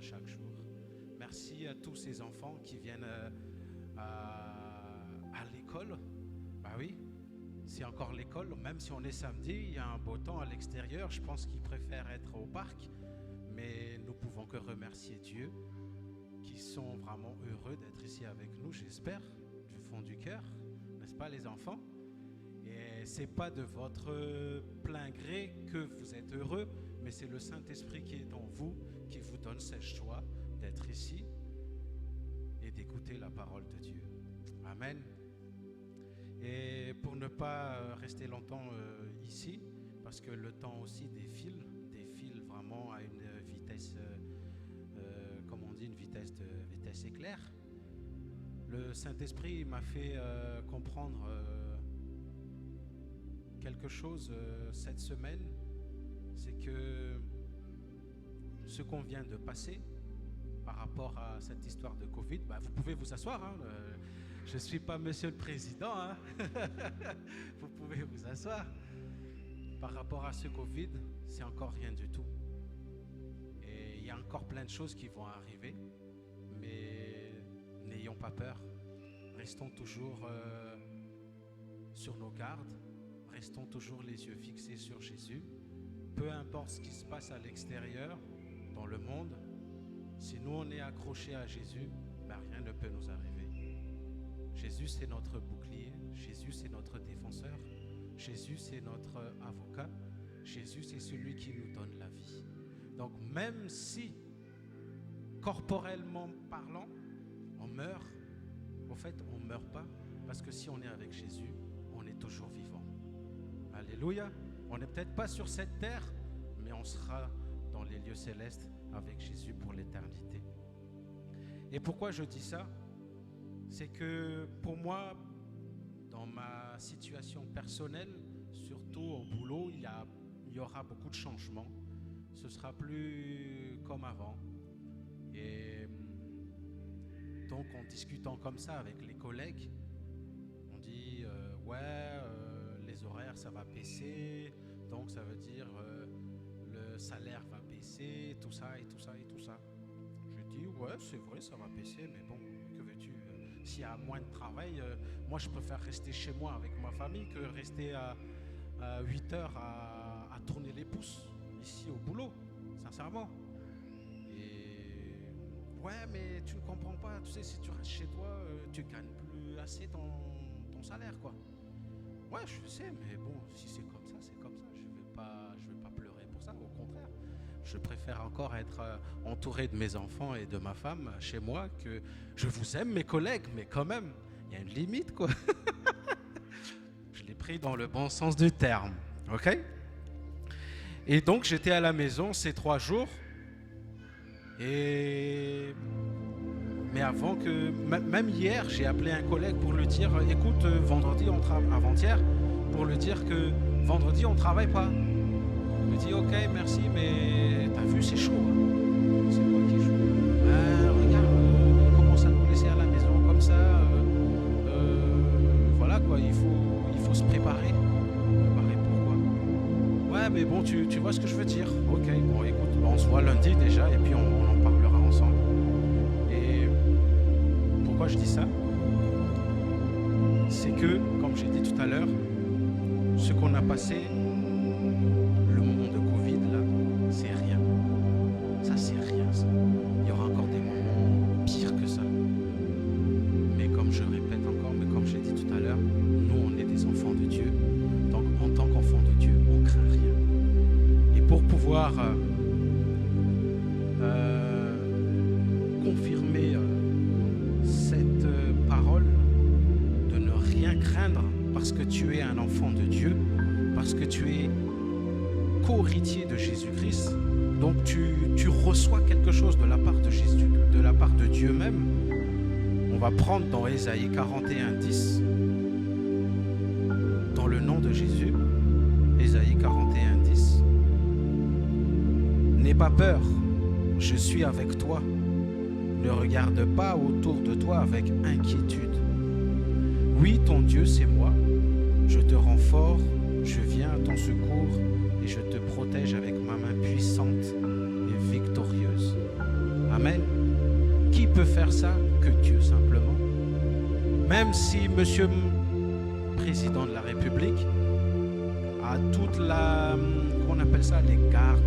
chaque jour. Merci à tous ces enfants qui viennent à l'école. Bah oui, c'est encore l'école. Même si on est samedi, il y a un beau temps à l'extérieur. Je pense qu'ils préfèrent être au parc. Mais nous pouvons que remercier Dieu, qui sont vraiment heureux d'être ici avec nous, j'espère, du fond du cœur. N'est-ce pas les enfants? Et c'est pas de votre plein gré que vous êtes heureux, mais c'est le Saint-Esprit qui est en vous, qui vous donne cette joie d'être ici et d'écouter la parole de Dieu. Amen. Et pour ne pas rester longtemps ici, parce que le temps aussi défile vraiment à une vitesse, comme on dit, une vitesse éclair. Le Saint-Esprit m'a fait comprendre quelque chose cette semaine, c'est que ce qu'on vient de passer par rapport à cette histoire de Covid, vous pouvez vous asseoir, hein, je ne suis pas monsieur le président, hein. Vous pouvez vous asseoir. Par rapport à ce Covid, c'est encore rien du tout. Et il y a encore plein de choses qui vont arriver, mais n'ayons pas peur. Restons toujours sur nos gardes, restons toujours les yeux fixés sur Jésus. Peu importe ce qui se passe à l'extérieur, dans le monde, si nous on est accrochés à Jésus, rien ne peut nous arriver. Jésus c'est notre bouclier, Jésus c'est notre défenseur, Jésus c'est notre avocat, Jésus c'est celui qui nous donne la vie. Donc même si, corporellement parlant, on meurt, en fait on ne meurt pas, parce que si on est avec Jésus, on est toujours vivant. Alléluia. On n'est peut-être pas sur cette terre, mais on sera dans les lieux célestes avec Jésus pour l'éternité. Et pourquoi je dis ça? C'est que pour moi, dans ma situation personnelle, surtout au boulot, il y aura beaucoup de changements. Ce sera plus comme avant. Et donc en discutant comme ça avec les collègues, on dit les horaires ça va baisser, donc ça veut dire le salaire va baisser, tout ça et tout ça et tout ça. Je dis c'est vrai ça va baisser, mais bon, que veux-tu, s'il y a moins de travail, moi je préfère rester chez moi avec ma famille que rester à 8 heures à tourner les pouces ici au boulot, sincèrement. Et mais tu ne comprends pas, tu sais, si tu restes chez toi, tu gagnes plus assez ton salaire, quoi. Je sais, mais bon, si c'est comme ça, c'est comme ça. Je vais pas pleurer pour ça, au contraire. Je préfère encore être entouré de mes enfants et de ma femme chez moi, que je vous aime, mes collègues, mais quand même, il y a une limite, quoi. Je l'ai pris dans le bon sens du terme, ok? Et donc, j'étais à la maison ces 3 jours, mais avant que, même hier, j'ai appelé un collègue pour lui dire, écoute, vendredi, avant-hier, pour lui dire que vendredi, on ne travaille pas. Il me dit, ok, merci, mais t'as vu, c'est chaud. Hein. C'est quoi qui est chaud? Regarde, commence à nous laisser à la maison comme ça. Voilà quoi, il faut se préparer. Préparer pourquoi? Mais bon, tu vois ce que je veux dire. Ok, bon, écoute, on se voit lundi déjà, et puis on en parlera ensemble. Pourquoi je dis ça? C'est que, comme j'ai dit tout à l'heure, ce qu'on a passé, le moment de Covid, là, c'est rien. Ça, c'est rien, ça. Il y aura encore des moments pires que ça. Mais comme je répète encore, mais comme j'ai dit tout à l'heure, nous, on est des enfants de Dieu. Donc, en tant qu'enfants de Dieu, on ne craint rien. Et pour pouvoir confirmer cette parole de ne rien craindre parce que tu es un enfant de Dieu, parce que tu es co-héritier de Jésus-Christ, donc tu reçois quelque chose de la part de Jésus, de la part de Dieu même. On va prendre dans Ésaïe 41:10, dans le nom de Jésus, Ésaïe 41:10. N'aie pas peur, je suis avec toi. Ne regarde pas autour de toi avec inquiétude. Oui, ton Dieu, c'est moi. Je te rends fort, je viens à ton secours et je te protège avec ma main puissante et victorieuse. Amen. faire ça que Dieu simplement. Même si Monsieur Président de la République a toute la, comment on appelle ça, les gardes,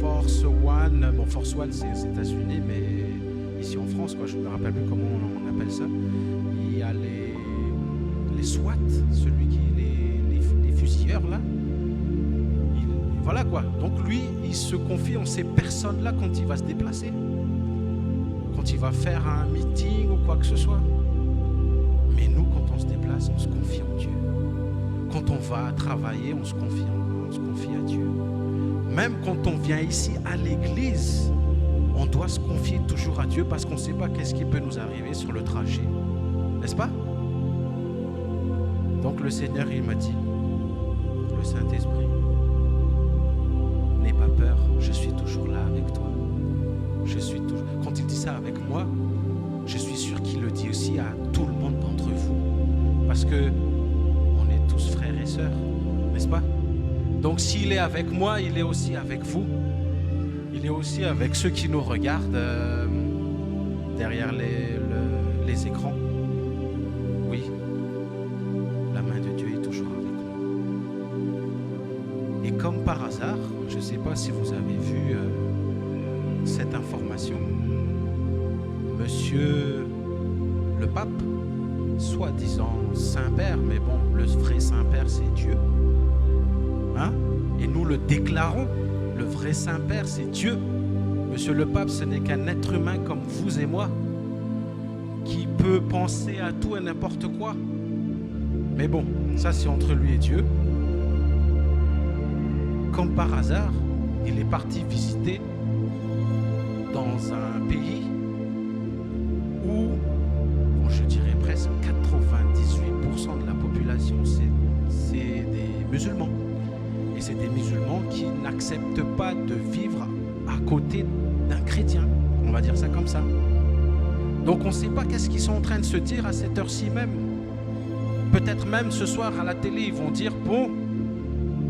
Force One. Bon, Force One c'est aux États-Unis, mais ici en France, quoi, je ne me rappelle plus comment on appelle ça. Il y a les SWAT, celui qui les fusilleurs là. Voilà quoi. Donc lui, il se confie en ces personnes-là quand il va se déplacer, quand il va faire un meeting ou quoi que ce soit. Mais nous, quand on se déplace, on se confie en Dieu. Quand on va travailler, on se confie à Dieu. Même quand on vient ici à l'église, on doit se confier toujours à Dieu parce qu'on ne sait pas qu'est-ce qui peut nous arriver sur le trajet. N'est-ce pas? Donc le Seigneur, il m'a dit, le Saint-Esprit, n'aie pas peur, je suis toujours là avec toi. Je suis toujours... Quand il dit ça avec moi, je suis sûr qu'il le dit aussi à tout le monde d'entre vous. Parce que on est tous frères et sœurs, n'est-ce pas? Donc s'il est avec moi, il est aussi avec vous. Il est aussi avec ceux qui nous regardent derrière les écrans. Oui, la main de Dieu est toujours avec nous. Et comme par hasard, je ne sais pas si vous avez vu cette information, Monsieur le pape, soi-disant Saint-Père, mais bon, le vrai Saint-Père, c'est Dieu. Hein? Et nous le déclarons, le vrai Saint-Père, c'est Dieu. Monsieur le pape, ce n'est qu'un être humain comme vous et moi, qui peut penser à tout et n'importe quoi. Mais bon, ça c'est entre lui et Dieu. Comme par hasard, il est parti visiter dans un pays où, bon, je dirais presque 98% de la population, c'est des musulmans. Et c'est des musulmans qui n'acceptent pas de vivre à côté d'un chrétien. On va dire ça comme ça. Donc on ne sait pas qu'est-ce qu'ils sont en train de se dire à cette heure-ci même. Peut-être même ce soir à la télé, ils vont dire, bon,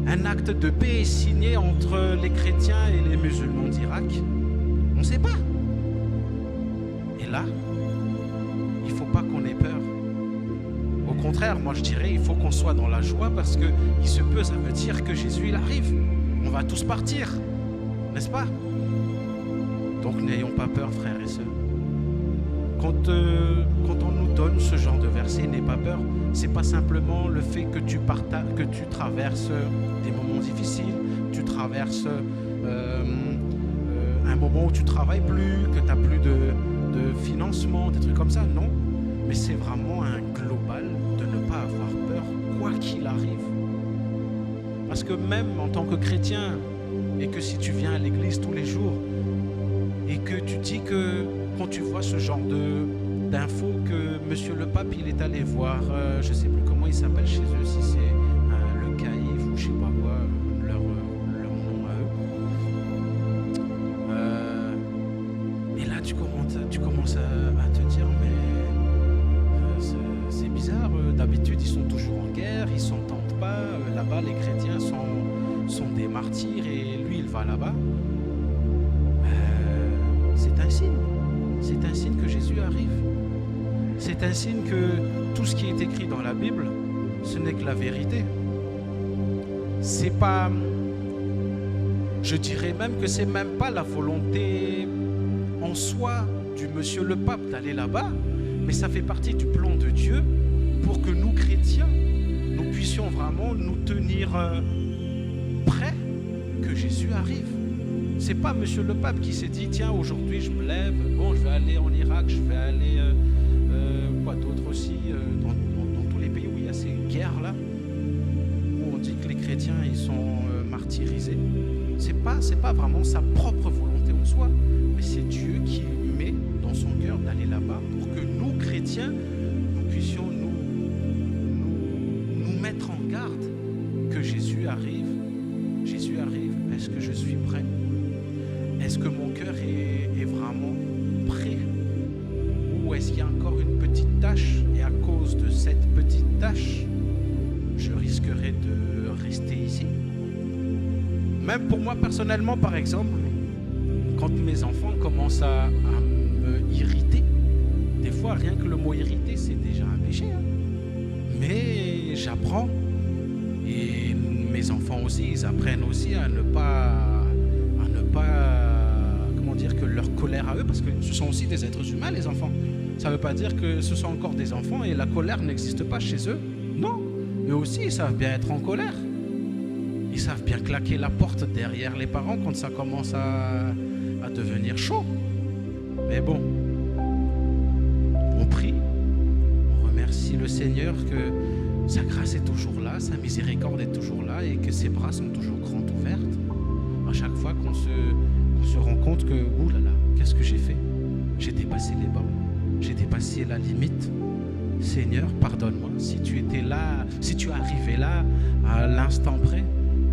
un acte de paix est signé entre les chrétiens et les musulmans d'Irak. On ne sait pas. Et là, il ne faut pas qu'on ait peur. Au contraire, moi je dirais, il faut qu'on soit dans la joie parce que il se peut, ça veut dire que Jésus il arrive. On va tous partir, n'est-ce pas? Donc n'ayons pas peur, frères et sœurs. Quand on nous donne ce genre de verset, n'aie pas peur, c'est pas simplement le fait que tu traverses des moments difficiles, tu traverses un moment où tu travailles plus, que tu n'as plus de financement, des trucs comme ça, non. Mais c'est vraiment un global de ne pas avoir peur, quoi qu'il arrive. Parce que même en tant que chrétien, et que si tu viens à l'église tous les jours, et que tu dis que quand tu vois ce genre d'infos que Monsieur le Pape, il est allé voir, je ne sais plus comment il s'appelle chez eux, si c'est le caïf ou je ne sais pas quoi, leur nom à eux. Et là, tu commences à te dire, mais c'est bizarre, d'habitude ils sont toujours en guerre, ils ne s'entendent pas, là-bas les chrétiens sont des martyrs et lui il va là-bas. C'est un signe. C'est un signe que Jésus arrive. C'est un signe que tout ce qui est écrit dans la Bible, ce n'est que la vérité. C'est pas... Je dirais même que c'est même pas la volonté en soi du Monsieur le Pape d'aller là-bas, mais ça fait partie du plan de Dieu pour que nous, chrétiens, nous puissions vraiment nous tenir prêts que Jésus arrive. C'est pas Monsieur le Pape qui s'est dit, tiens, aujourd'hui je me lève, bon, je vais aller en Irak, je vais aller, quoi d'autre aussi, dans tous les pays où il y a ces guerres-là, où on dit que les chrétiens, ils sont martyrisés. C'est pas vraiment sa propre volonté en soi, mais c'est Dieu qui met dans son cœur d'aller là-bas pour que nous, chrétiens, nous puissions nous mettre en garde que Jésus arrive. Jésus arrive, est-ce que je suis prêt? Est-ce que mon cœur est vraiment prêt? Ou est-ce qu'il y a encore une petite tâche? Et à cause de cette petite tâche, je risquerais de rester ici. Même pour moi personnellement, par exemple, quand mes enfants commencent à me irriter, Des fois, rien que le mot irrité, c'est déjà un péché. Hein. Mais j'apprends. Et mes enfants aussi, ils apprennent aussi à ne pas, comment dire, que leur colère à eux, parce que ce sont aussi des êtres humains, les enfants. Ça ne veut pas dire que ce sont encore des enfants et la colère n'existe pas chez eux. Non, eux aussi, ils savent bien être en colère. Ils savent bien claquer la porte derrière les parents quand ça commence à devenir chaud. Mais bon, on prie, on remercie le Seigneur que sa grâce est toujours là, sa miséricorde est toujours là et que ses bras sont toujours grands ouverts. À chaque fois qu'on se rend compte que, ouh là là, qu'est-ce que j'ai fait? J'ai dépassé les bornes, j'ai dépassé la limite. Seigneur, pardonne-moi. Si tu étais là, si tu arrivais là à l'instant près,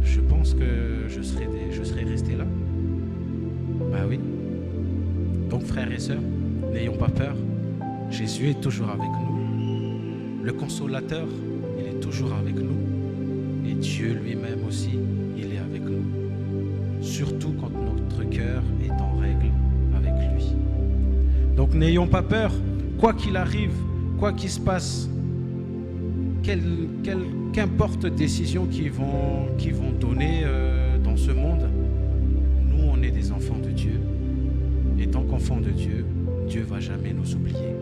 je pense que je serais resté là. Bah oui. Donc frères et sœurs, n'ayons pas peur. Jésus est toujours avec nous. Le consolateur, il est toujours avec nous. Et Dieu lui-même aussi, il est avec nous. Surtout quand notre cœur est en règle avec lui. Donc n'ayons pas peur, quoi qu'il arrive, quoi qu'il se passe, qu'importe les décisions qu'ils vont donner dans ce monde, nous on est des enfants de Dieu. Et tant qu'enfants de Dieu, Dieu ne va jamais nous oublier.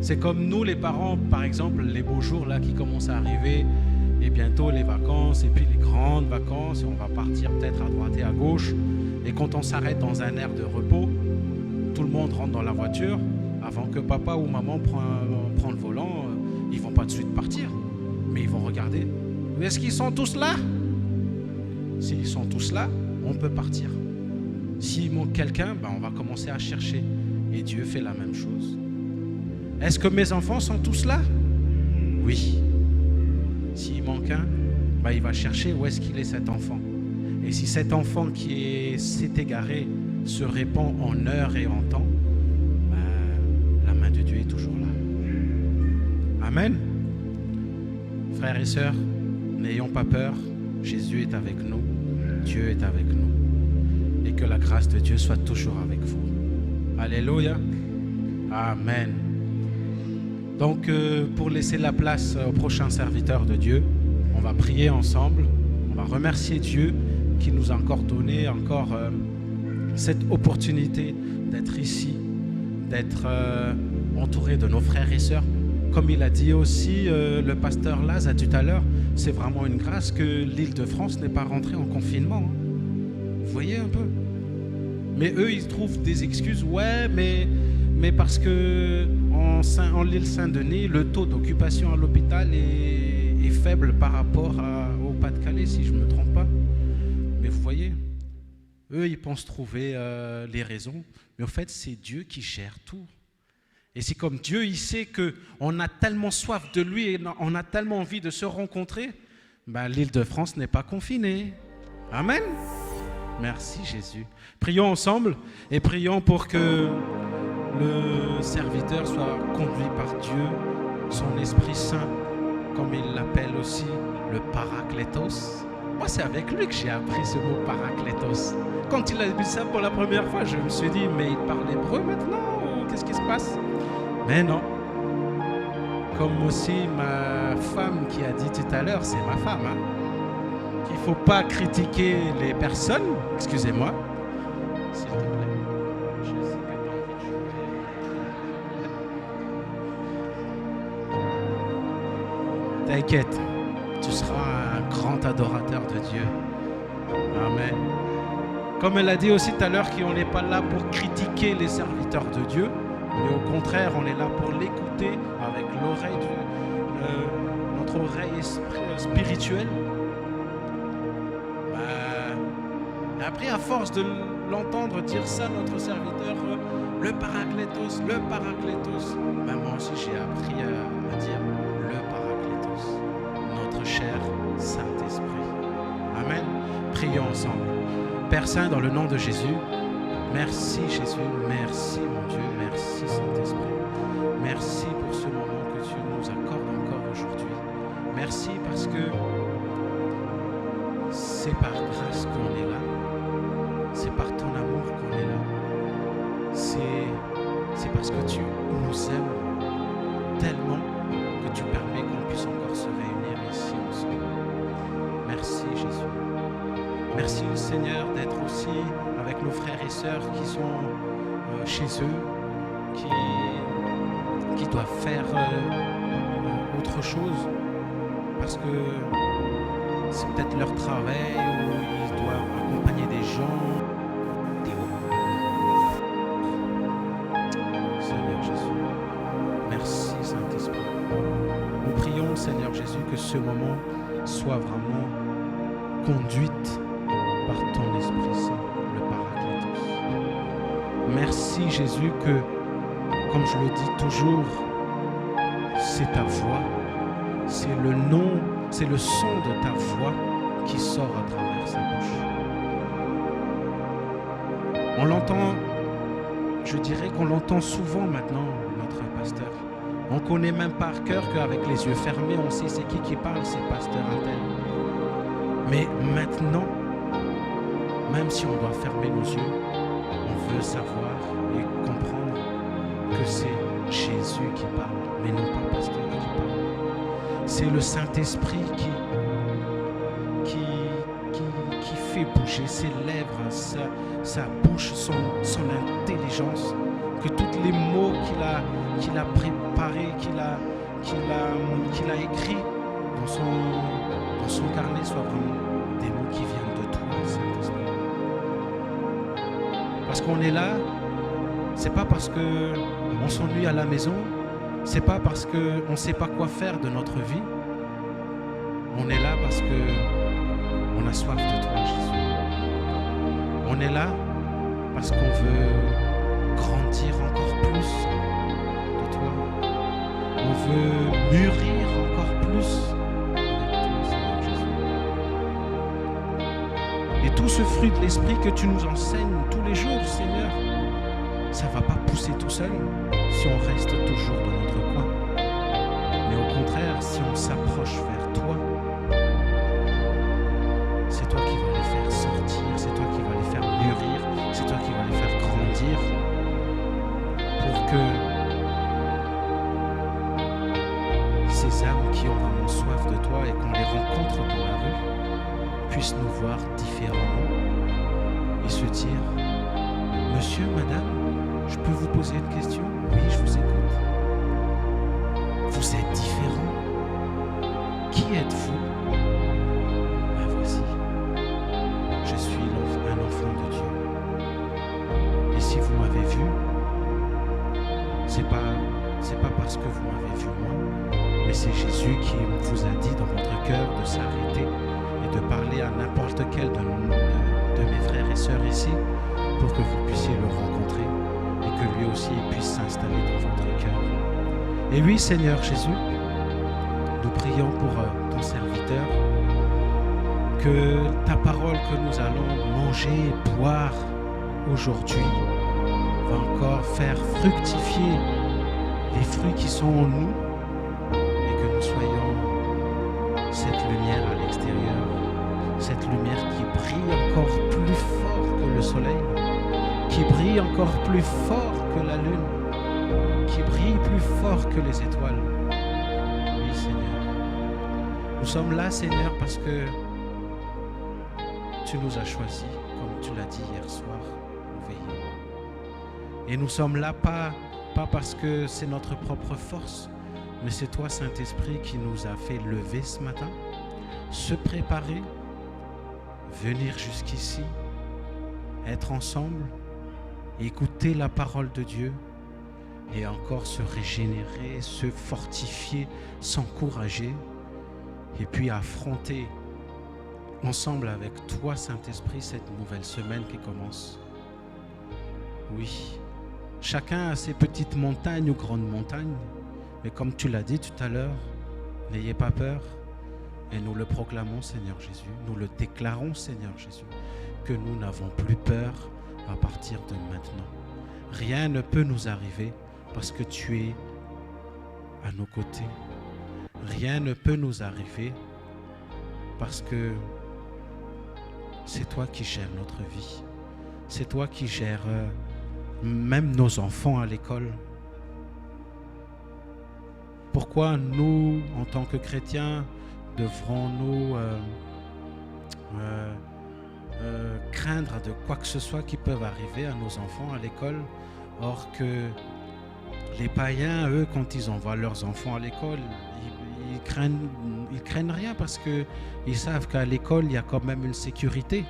C'est comme nous les parents, par exemple, les beaux jours là qui commencent à arriver, et bientôt les vacances, et puis les grandes vacances, et on va partir peut-être à droite et à gauche. Et quand on s'arrête dans un air de repos, tout le monde rentre dans la voiture. Avant que papa ou maman prend le volant, ils ne vont pas de suite partir. Mais ils vont regarder. Est-ce qu'ils sont tous là? S'ils sont tous là, on peut partir. S'il manque quelqu'un, ben on va commencer à chercher. Et Dieu fait la même chose. Est-ce que mes enfants sont tous là? Oui. S'il manque un, ben il va chercher où est-ce qu'il est cet enfant. Et si cet enfant qui s'est égaré se répand en heure et en temps, la main de Dieu est toujours là. Amen. Frères et sœurs, n'ayons pas peur. Jésus est avec nous. Dieu est avec nous. Et que la grâce de Dieu soit toujours avec vous. Alléluia. Amen. Donc, pour laisser la place au prochain serviteur de Dieu, on va prier ensemble. On va remercier Dieu qui nous a encore donné cette opportunité d'être ici, d'être entouré de nos frères et sœurs. Comme il a dit aussi le pasteur Laz tout à l'heure, c'est vraiment une grâce que l'Île-de-France n'est pas rentrée en confinement. Hein. Vous voyez un peu? Mais eux, ils trouvent des excuses. Ouais, mais parce que en l'île Saint-Denis, le taux d'occupation à l'hôpital est faible par rapport au Pas-de-Calais, si je ne me trompe pas. Mais vous voyez, eux, ils pensent trouver les raisons. Mais en fait, c'est Dieu qui gère tout. Et c'est comme Dieu, il sait qu'on a tellement soif de lui et on a tellement envie de se rencontrer, ben, l'Île-de-France n'est pas confinée. Amen. Merci Jésus. Prions ensemble et prions pour que le serviteur soit conduit par Dieu, son Esprit Saint, comme il l'appelle aussi, le Parakletos. Moi, c'est avec lui que j'ai appris ce mot Parakletos. Quand il a dit ça pour la première fois, je me suis dit, mais il parle hébreu maintenant ou qu'est-ce qui se passe? Mais non. Comme aussi ma femme qui a dit tout à l'heure, c'est ma femme, hein, qu'il ne faut pas critiquer les personnes, excusez-moi, s'il te plaît. Je sais que tu as envie de jouer. T'inquiète, tu seras un grand adorateur de Dieu. Amen. Comme elle a dit aussi tout à l'heure qu'on n'est pas là pour critiquer les serviteurs de Dieu, mais au contraire, on est là pour l'écouter avec notre oreille spirituelle. Et après, à force de l'entendre dire ça, notre serviteur, le Parakletos, moi aussi j'ai appris à dire le Parakletos, notre cher Saint-Esprit. Amen. Prions ensemble. Père Saint, dans le nom de Jésus, merci Jésus, merci mon Dieu, merci Saint-Esprit. Merci pour ce moment que tu nous accordes encore aujourd'hui. Merci parce que c'est par grâce qu'on est là. C'est par ton amour qu'on est là. C'est parce que tu nous nous aimes tellement que tu permets qu'on puisse encore se réunir ici ensemble. Merci Jésus. Merci Seigneur d'être aussi avec nos frères et sœurs qui sont chez eux, qui doivent faire autre chose parce que c'est peut-être leur travail ou ils doivent accompagner des gens. Seigneur Jésus, merci Saint-Esprit. Nous prions Seigneur Jésus que ce moment soit vraiment conduite par ton Esprit Saint, le Paraclétos. Merci Jésus que, comme je le dis toujours, c'est ta voix, c'est le nom, c'est le son de ta voix qui sort à travers sa bouche. On l'entend, je dirais qu'on l'entend souvent maintenant, notre pasteur. On connaît même par cœur qu'avec les yeux fermés, on sait c'est qui parle, c'est pasteur untel. Mais maintenant, même si on doit fermer nos yeux, on veut savoir et comprendre que c'est Jésus qui parle, mais non pas pasteur qui parle. C'est le Saint-Esprit qui fait bouger ses lèvres, sa bouche, son intelligence, que tous les mots qu'il a préparés, qu'il a écrits dans son carnet soient vraiment des mots qui viennent de toi, Saint-Esprit. Parce qu'on est là, c'est pas parce qu'on s'ennuie à la maison, c'est pas parce qu'on ne sait pas quoi faire de notre vie. On est là parce qu'on a soif de toi, Jésus. On est là parce qu'on veut grandir encore plus de toi. On veut mûrir encore plus avec toi, Seigneur Jésus. Et tout ce fruit de l'Esprit que tu nous enseignes tous les jours, Seigneur, ça ne va pas pousser tout seul si on reste toujours dans notre coin. Mais au contraire, si on s'approche vers toi, c'est toi qui vas les faire sortir, c'est toi qui vas les faire mûrir, c'est toi qui vas les faire grandir pour que ces âmes qui ont vraiment soif de toi et qu'on les rencontre dans la rue puissent nous voir différemment et se dire: Monsieur, madame, je peux vous poser une question? Oui, je vous écoute. Vous êtes différent. Qui êtes-vous? Ben voici. Je suis un enfant de Dieu. Et si vous m'avez vu, c'est pas parce que vous m'avez vu moi, mais c'est Jésus qui vous a dit dans votre cœur de s'arrêter et de parler à n'importe quel de mes frères et sœurs ici pour que vous puissiez le rencontrer et que lui aussi puisse s'installer dans votre cœur. Et oui, Seigneur Jésus, nous prions pour ton serviteur, que ta parole que nous allons manger et boire aujourd'hui va encore faire fructifier les fruits qui sont en nous et que nous soyons cette lumière à l'extérieur, cette lumière qui brille encore plus fort que le soleil, qui brille encore plus fort que la lune, qui brille plus fort que les étoiles. Oui, Seigneur. Nous sommes là, Seigneur, parce que tu nous as choisis, comme tu l'as dit hier soir, au veillées. Et nous sommes là pas parce que c'est notre propre force, mais c'est toi, Saint-Esprit, qui nous a fait lever ce matin, se préparer, venir jusqu'ici, être ensemble, écouter la parole de Dieu et encore se régénérer, se fortifier, s'encourager et puis affronter ensemble avec toi, Saint-Esprit, cette nouvelle semaine qui commence. Oui, chacun a ses petites montagnes ou grandes montagnes, mais comme tu l'as dit tout à l'heure, n'ayez pas peur. Et nous le proclamons, Seigneur Jésus, nous le déclarons, Seigneur Jésus, que nous n'avons plus peur à partir de maintenant. Rien ne peut nous arriver parce que tu es à nos côtés. Rien ne peut nous arriver parce que c'est toi qui gères notre vie. C'est toi qui gères même nos enfants à l'école. pourquoi nous, en tant que chrétiens, devrons-nous craindre de quoi que ce soit qui peut arriver à nos enfants à l'école, or que les païens, eux, quand ils envoient leurs enfants à l'école, ils craignent rien parce qu'ils savent qu'à l'école, il y a quand même une sécurité.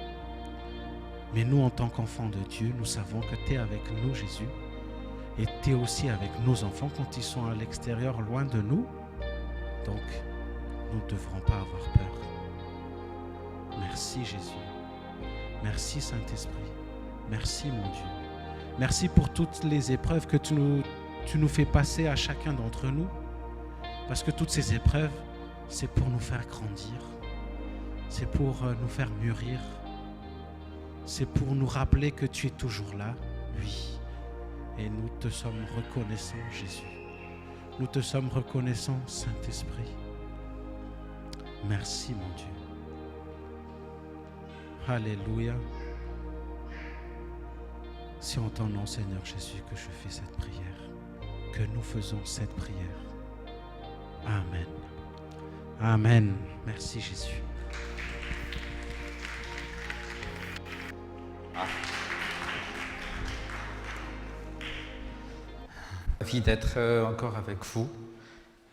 Mais nous, en tant qu'enfants de Dieu, nous savons que tu es avec nous, Jésus, et tu es aussi avec nos enfants quand ils sont à l'extérieur, loin de nous. Donc, nous ne devrons pas avoir peur. Merci, Jésus. Merci, Saint-Esprit. Merci, mon Dieu. Merci pour toutes les épreuves que tu nous fais passer à chacun d'entre nous. Parce que toutes ces épreuves, c'est pour nous faire grandir. C'est pour nous faire mûrir. C'est pour nous rappeler que tu es toujours là, oui. Et nous te sommes reconnaissants, Jésus. Nous te sommes reconnaissants, Saint-Esprit. Merci, mon Dieu. Alléluia. C'est en ton nom, Seigneur Jésus, que je fais cette prière, que nous faisons cette prière. Amen. Amen. Merci, Jésus. Ravi d'être encore avec vous,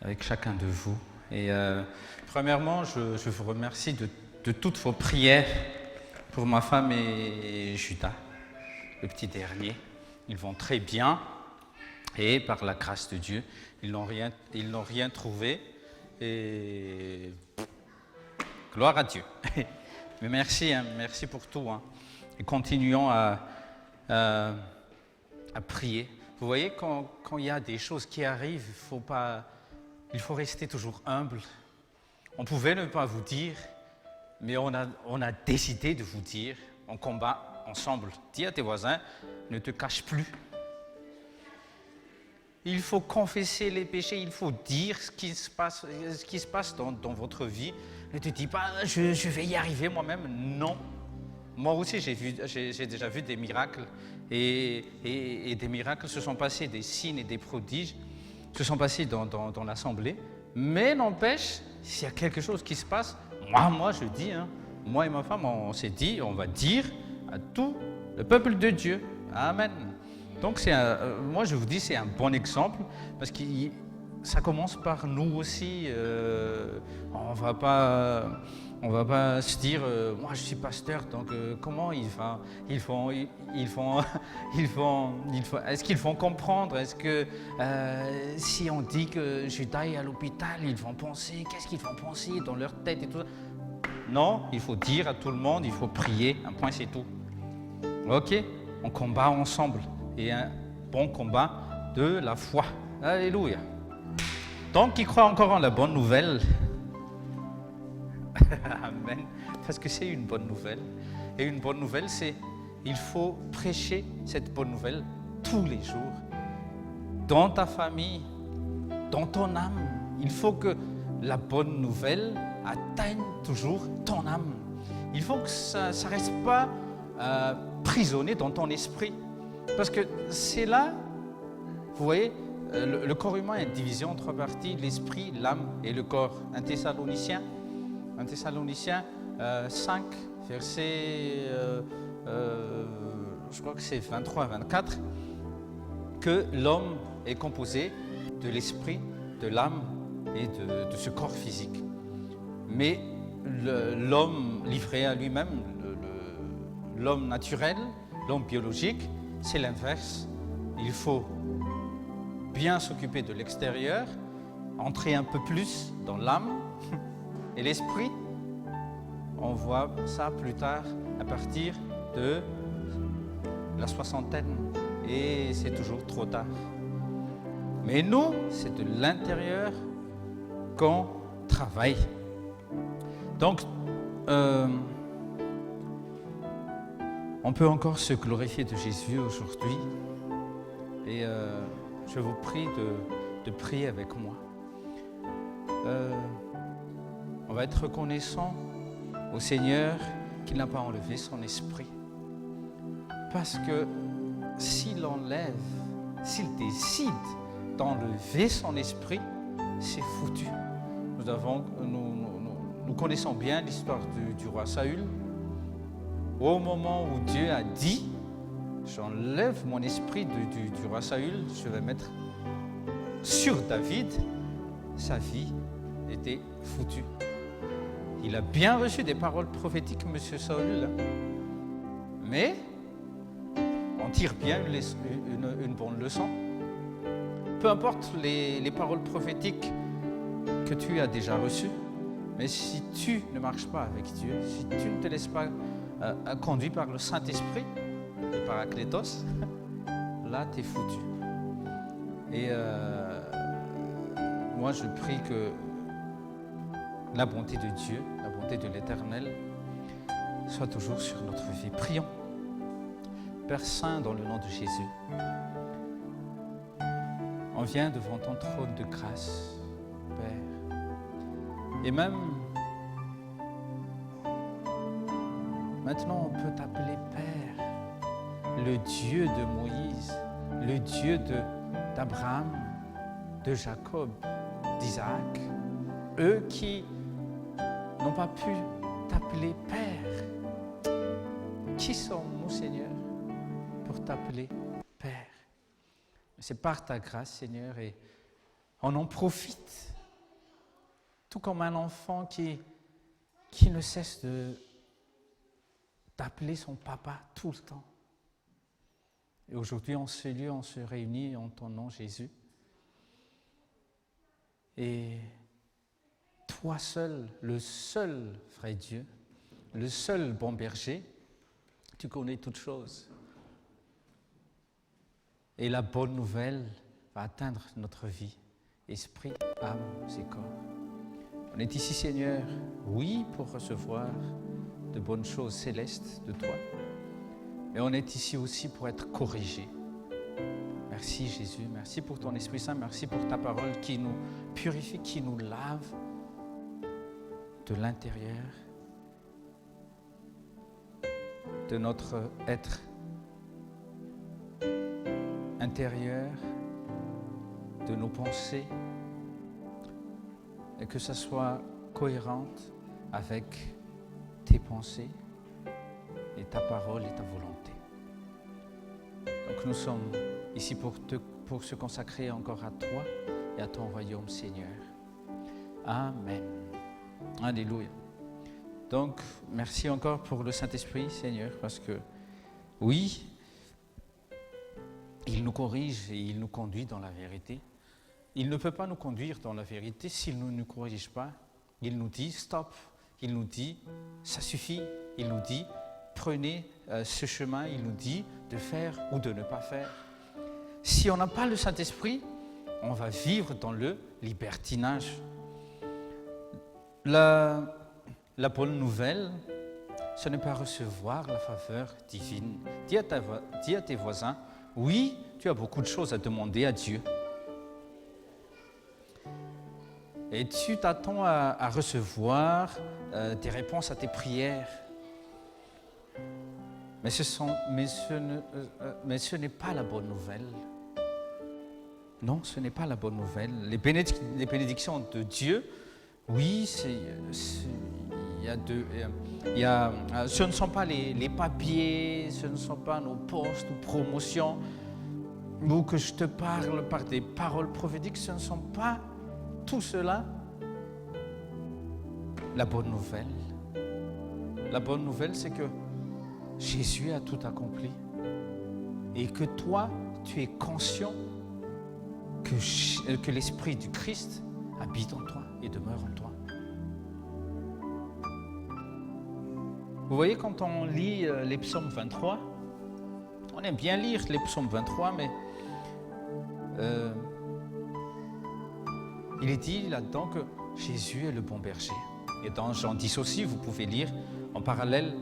avec chacun de vous. Et premièrement, je vous remercie de toutes vos prières pour ma femme et Judas, le petit dernier. Ils vont très bien et par la grâce de Dieu, ils n'ont rien trouvé. Et gloire à Dieu. Mais merci, merci pour tout. Et continuons à prier. Vous voyez, quand il y a des choses qui arrivent, il faut rester toujours humble. On pouvait ne pas vous dire, mais on a décidé de vous dire, on combat ensemble. Dis à tes voisins, ne te cache plus. Il faut confesser les péchés, il faut dire ce qui se passe dans votre vie. Ne te dis pas, je vais y arriver moi-même. Non. Moi aussi, j'ai déjà vu des miracles. Et des miracles se sont passés, des signes et des prodiges se sont passés dans l'assemblée. Mais n'empêche, s'il y a quelque chose qui se passe, moi je dis, moi et ma femme, on s'est dit, on va dire à tout le peuple de Dieu. Amen. Donc moi je vous dis, c'est un bon exemple, parce que ça commence par nous aussi. On va pas se dire, moi je suis pasteur, donc comment est-ce qu'ils vont comprendre? Est-ce que si on dit que Judas est à l'hôpital, ils vont penser, qu'est-ce qu'ils vont penser dans leur tête et tout ça? Non, il faut dire à tout le monde, il faut prier, un point c'est tout. Ok, on combat ensemble, et un bon combat de la foi. Alléluia. Donc, qui croit encore en la bonne nouvelle? Amen. Parce que c'est une bonne nouvelle. Et une bonne nouvelle, c'est il faut prêcher cette bonne nouvelle tous les jours. Dans ta famille, dans ton âme. Il faut que la bonne nouvelle atteigne toujours ton âme. Il faut que ça ne reste pas prisonnier dans ton esprit. Parce que c'est là, vous voyez, le corps humain est divisé en trois parties, l'esprit, l'âme et le corps. 1 Thessaloniciens 5, verset, je crois que c'est 23 à 24, que l'homme est composé de l'esprit, de l'âme et de ce corps physique. Mais l'homme livré à lui-même, l'homme naturel, l'homme biologique, c'est l'inverse. Il faut bien s'occuper de l'extérieur, entrer un peu plus dans l'âme et l'esprit. On voit ça plus tard à partir de la soixantaine et c'est toujours trop tard. Mais nous, c'est de l'intérieur qu'on travaille. Donc, on peut encore se glorifier de Jésus aujourd'hui. Et je vous prie de prier avec moi. On va être reconnaissant au Seigneur qu'il n'a pas enlevé son esprit. Parce que s'il décide d'enlever son esprit, c'est foutu. Nous connaissons bien l'histoire du roi Saül. Au moment où Dieu a dit, j'enlève mon esprit du roi Saül, je vais mettre sur David, sa vie était foutue. Il a bien reçu des paroles prophétiques, M. Saül, mais on tire bien une bonne leçon. Peu importe les paroles prophétiques que tu as déjà reçues, mais si tu ne marches pas avec Dieu, si tu ne te laisses pas conduit par le Saint-Esprit, le Paraclétos, là, tu es foutu. Et moi, je prie que la bonté de Dieu, la bonté de l'Éternel, soit toujours sur notre vie. Prions. Père Saint, dans le nom de Jésus, on vient devant ton trône de grâce, Père. Et même maintenant, on peut t'appeler Père, le Dieu de Moïse, le Dieu d'Abraham, de Jacob, d'Isaac. Eux qui n'ont pas pu t'appeler Père. Qui sommes-nous, Seigneur, pour t'appeler Père? C'est par ta grâce, Seigneur, et on en profite. Tout comme un enfant qui ne cesse d'appeler son papa tout le temps. Et aujourd'hui, en ce lieu, on se réunit en ton nom, Jésus. Et toi seul, le seul vrai Dieu, le seul bon berger, tu connais toutes choses. Et la bonne nouvelle va atteindre notre vie, esprit, âme et corps. On est ici, Seigneur, oui, pour recevoir de bonnes choses célestes de toi, mais on est ici aussi pour être corrigé. Merci Jésus, merci pour ton Esprit Saint, merci pour ta parole qui nous purifie, qui nous lave de l'intérieur, de notre être intérieur, de nos pensées, et que ça soit cohérente avec tes pensées et ta parole et ta volonté. Donc nous sommes ici pour se consacrer encore à toi et à ton royaume, Seigneur. Amen. Alléluia. Donc, merci encore pour le Saint-Esprit, Seigneur, parce que, oui, il nous corrige et il nous conduit dans la vérité. Il ne peut pas nous conduire dans la vérité s'il ne nous corrige pas. Il nous dit stop, il nous dit ça suffit, il nous dit prenez ce chemin, il nous dit de faire ou de ne pas faire. Si on n'a pas le Saint-Esprit, on va vivre dans le libertinage. La bonne nouvelle, ce n'est pas recevoir la faveur divine. Dis à tes voisins, oui, tu as beaucoup de choses à demander à Dieu. Et tu t'attends à recevoir des réponses à tes prières. Mais ce n'est pas la bonne nouvelle. Non, ce n'est pas la bonne nouvelle. Les bénédictions de Dieu, oui, ce ne sont pas les papiers, ce ne sont pas nos postes ou promotions, ou que je te parle par des paroles prophétiques, ce ne sont pas tout cela. La bonne nouvelle, c'est que Jésus a tout accompli et que toi, tu es conscient que l'Esprit du Christ habite en toi et demeure en toi. Vous voyez, quand on lit les psaumes 23, on aime bien lire les psaumes 23, mais il est dit là-dedans que Jésus est le bon berger. Et dans Jean 10 aussi, vous pouvez lire en parallèle,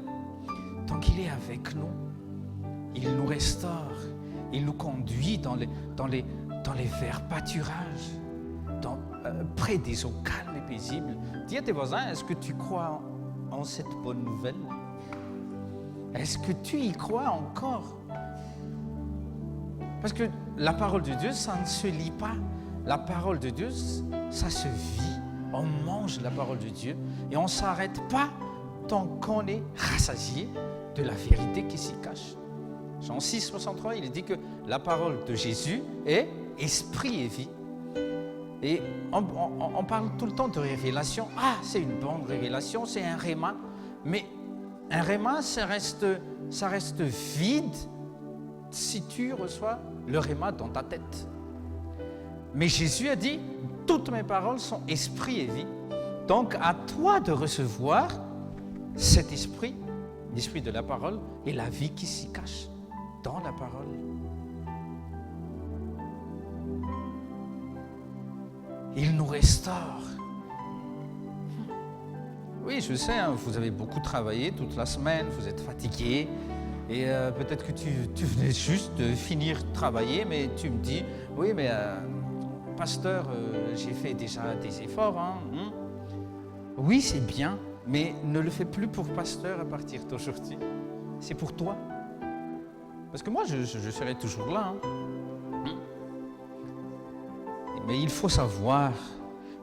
tant qu'il est avec nous, il nous restaure, il nous conduit dans les verts pâturages, près des eaux calmes et paisibles. Dis à tes voisins, est-ce que tu crois en cette bonne nouvelle? Est-ce que tu y crois encore? Parce que la parole de Dieu, ça ne se lit pas la parole de Dieu, ça se vit. On mange la parole de Dieu et on ne s'arrête pas tant qu'on est rassasié de la vérité qui s'y cache. Jean 6, 63, il dit que la parole de Jésus est esprit et vie. Et on parle tout le temps de révélation. Ah, c'est une bonne révélation, c'est un réma. Mais un réma, ça reste vide si tu reçois le réma dans ta tête. Mais Jésus a dit, toutes mes paroles sont esprit et vie. Donc à toi de recevoir cet esprit, l'esprit de la parole et la vie qui s'y cache dans la parole. Il nous restaure. Oui, je sais, hein, vous avez beaucoup travaillé toute la semaine, vous êtes fatigué et peut-être que tu venais juste de finir de travailler, mais tu me dis, oui, mais pasteur, j'ai fait déjà des efforts. Hein. Oui, c'est bien, mais ne le fais plus pour pasteur à partir d'aujourd'hui. C'est pour toi. Parce que moi, je serai toujours là. Hein. Mais il faut savoir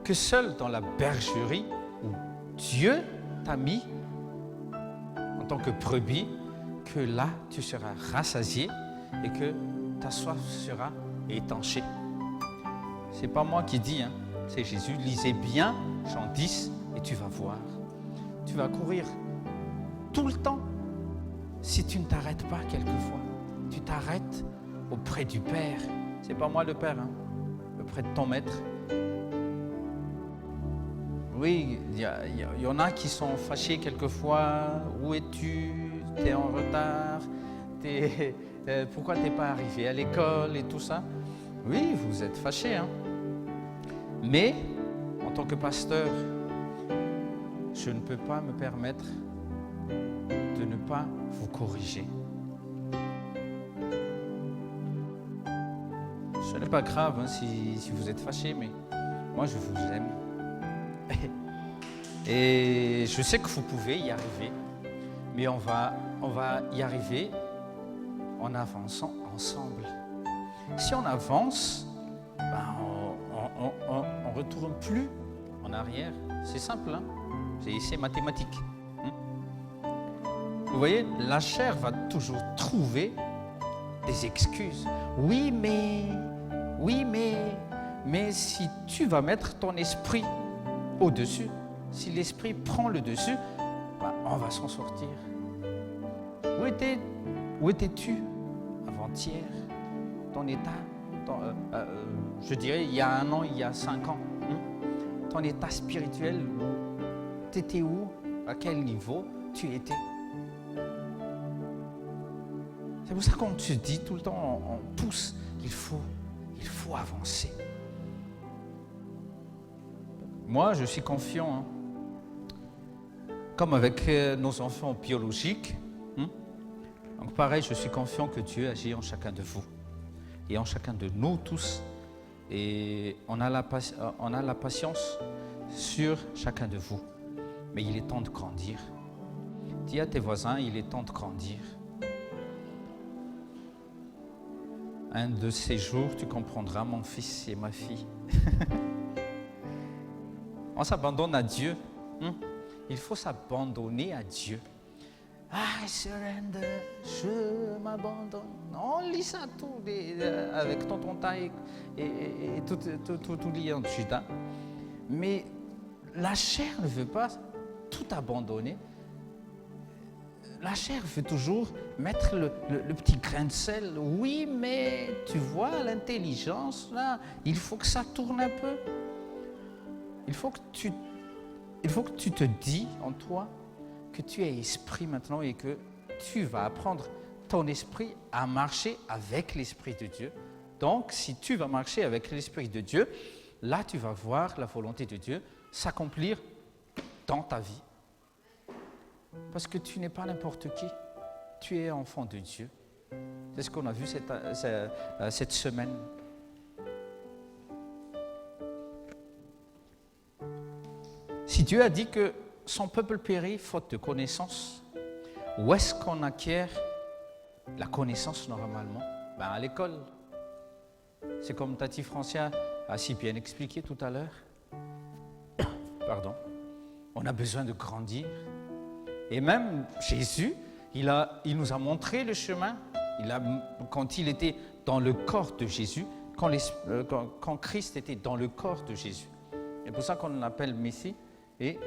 que seul dans la bergerie où Dieu t'a mis en tant que brebis, que là, tu seras rassasié et que ta soif sera étanchée. Ce n'est pas moi qui dis, hein, c'est Jésus. Lisez bien Jean 10 et tu vas voir. Tu vas courir tout le temps si tu ne t'arrêtes pas quelquefois. Tu t'arrêtes auprès du Père. Ce n'est pas moi le Père, hein, auprès de ton maître. Oui, il y en a qui sont fâchés quelquefois. Où es-tu? Tu es en retard. Pourquoi tu n'es pas arrivé à l'école et tout ça? Oui, vous êtes fâchés. Hein. Mais, en tant que pasteur, je ne peux pas me permettre de ne pas vous corriger. Ce n'est pas grave hein, si vous êtes fâchés, mais moi je vous aime. Et je sais que vous pouvez y arriver, mais on va y arriver en avançant ensemble. Si on avance, ben on ne retourne plus en arrière. C'est simple, hein? C'est mathématique. Vous voyez, la chair va toujours trouver des excuses. Oui, mais si tu vas mettre ton esprit au-dessus, si l'esprit prend le dessus, ben, on va s'en sortir. Où étais-tu avant-hier? Ton état, je dirais il y a 1 an, il y a 5 ans. Ton état spirituel, tu étais où? À quel niveau tu étais? C'est pour ça qu'on se dit tout le temps, on pousse, il faut avancer. Moi, je suis confiant, hein. Comme avec nos enfants biologiques. Donc pareil, je suis confiant que Dieu agit en chacun de vous et en chacun de nous tous. Et on a la patience sur chacun de vous. Mais il est temps de grandir. Dis à tes voisins, il est temps de grandir. Un de ces jours, tu comprendras, mon fils et ma fille. On s'abandonne à Dieu. Il faut s'abandonner à Dieu. I surrender, je m'abandonne. On lit ça tout avec tonton Taï et tout lié en Judas. Mais la chair ne veut pas tout abandonner. La chair veut toujours mettre le petit grain de sel. Oui, mais tu vois, l'intelligence, là, il faut que ça tourne un peu. Il faut que tu te dis en toi que tu es esprit maintenant et que tu vas apprendre ton esprit à marcher avec l'Esprit de Dieu. Donc, si tu vas marcher avec l'Esprit de Dieu, là, tu vas voir la volonté de Dieu s'accomplir dans ta vie. Parce que tu n'es pas n'importe qui. Tu es enfant de Dieu. C'est ce qu'on a vu cette semaine. Si Dieu a dit que son peuple périt faute de connaissance, où est-ce qu'on acquiert la connaissance normalement? À l'école. C'est comme Tati Francia a si bien expliqué tout à l'heure, pardon, on a besoin de grandir. Et même Jésus, il nous a montré le chemin. Quand il était dans le corps de Jésus, quand Christ était dans le corps de Jésus. C'est pour ça qu'on l'appelle Messie. Et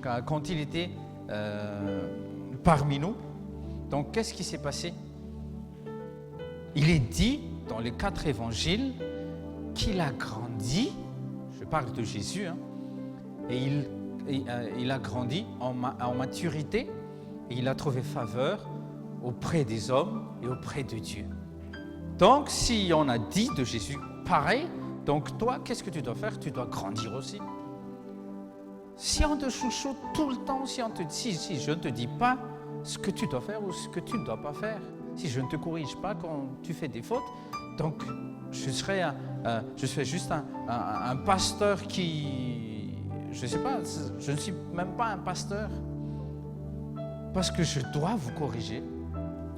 quand il était parmi nous, donc qu'est-ce qui s'est passé? Il est dit dans les 4 évangiles qu'il a grandi, je parle de Jésus, hein, et il a grandi en maturité et il a trouvé faveur auprès des hommes et auprès de Dieu. Donc, si on a dit de Jésus pareil, donc toi, qu'est-ce que tu dois faire? Tu dois grandir aussi. Si on te chouchoute tout le temps, si je ne te dis pas ce que tu dois faire ou ce que tu ne dois pas faire, si je ne te corrige pas quand tu fais des fautes, donc je serai juste un pasteur qui, je ne sais pas, je ne suis même pas un pasteur, parce que je dois vous corriger.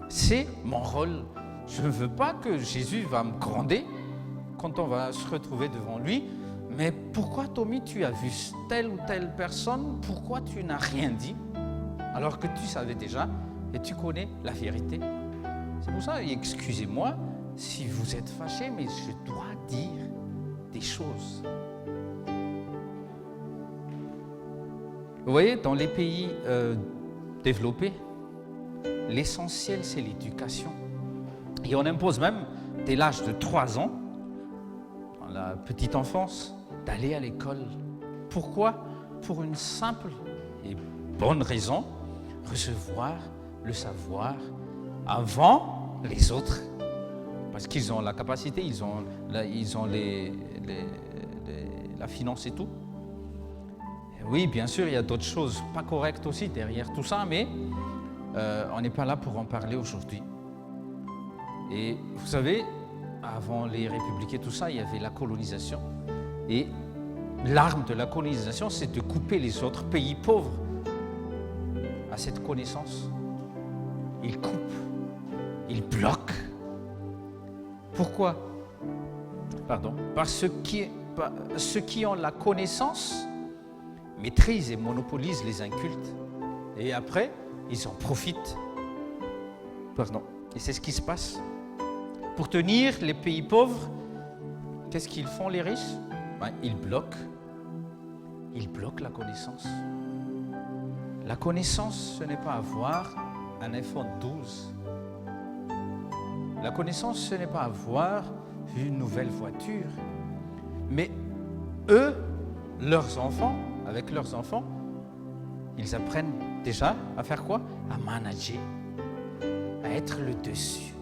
C'est mon rôle. Je ne veux pas que Jésus va me gronder quand on va se retrouver devant lui. Mais pourquoi, Tommy, tu as vu telle ou telle personne? Pourquoi tu n'as rien dit? Alors que tu savais déjà et tu connais la vérité. C'est pour ça, excusez-moi si vous êtes fâchés, mais je dois dire des choses. Vous voyez, dans les pays développés, l'essentiel, c'est l'éducation. Et on impose même, dès l'âge de 3 ans, dans la petite enfance, d'aller à l'école. Pourquoi? Pour une simple et bonne raison, recevoir le savoir avant les autres. Parce qu'ils ont la capacité, ils ont la finance et tout. Et oui, bien sûr, il y a d'autres choses pas correctes aussi derrière tout ça, mais on n'est pas là pour en parler aujourd'hui. Et vous savez, avant les républiques et tout ça, il y avait la colonisation. Et l'arme de la colonisation, c'est de couper les autres pays pauvres à cette connaissance. Ils coupent, ils bloquent. Pourquoi? Pardon. Parce que ceux qui ont la connaissance maîtrisent et monopolisent les incultes. Et après, ils en profitent. Pardon. Et c'est ce qui se passe. Pour tenir les pays pauvres, qu'est-ce qu'ils font les riches? Ils bloquent. Ils bloquent la connaissance. La connaissance, ce n'est pas avoir un iPhone 12. La connaissance, ce n'est pas avoir une nouvelle voiture. Mais eux, leurs enfants, avec leurs enfants, ils apprennent déjà à faire quoi? À manager, à être le dessus.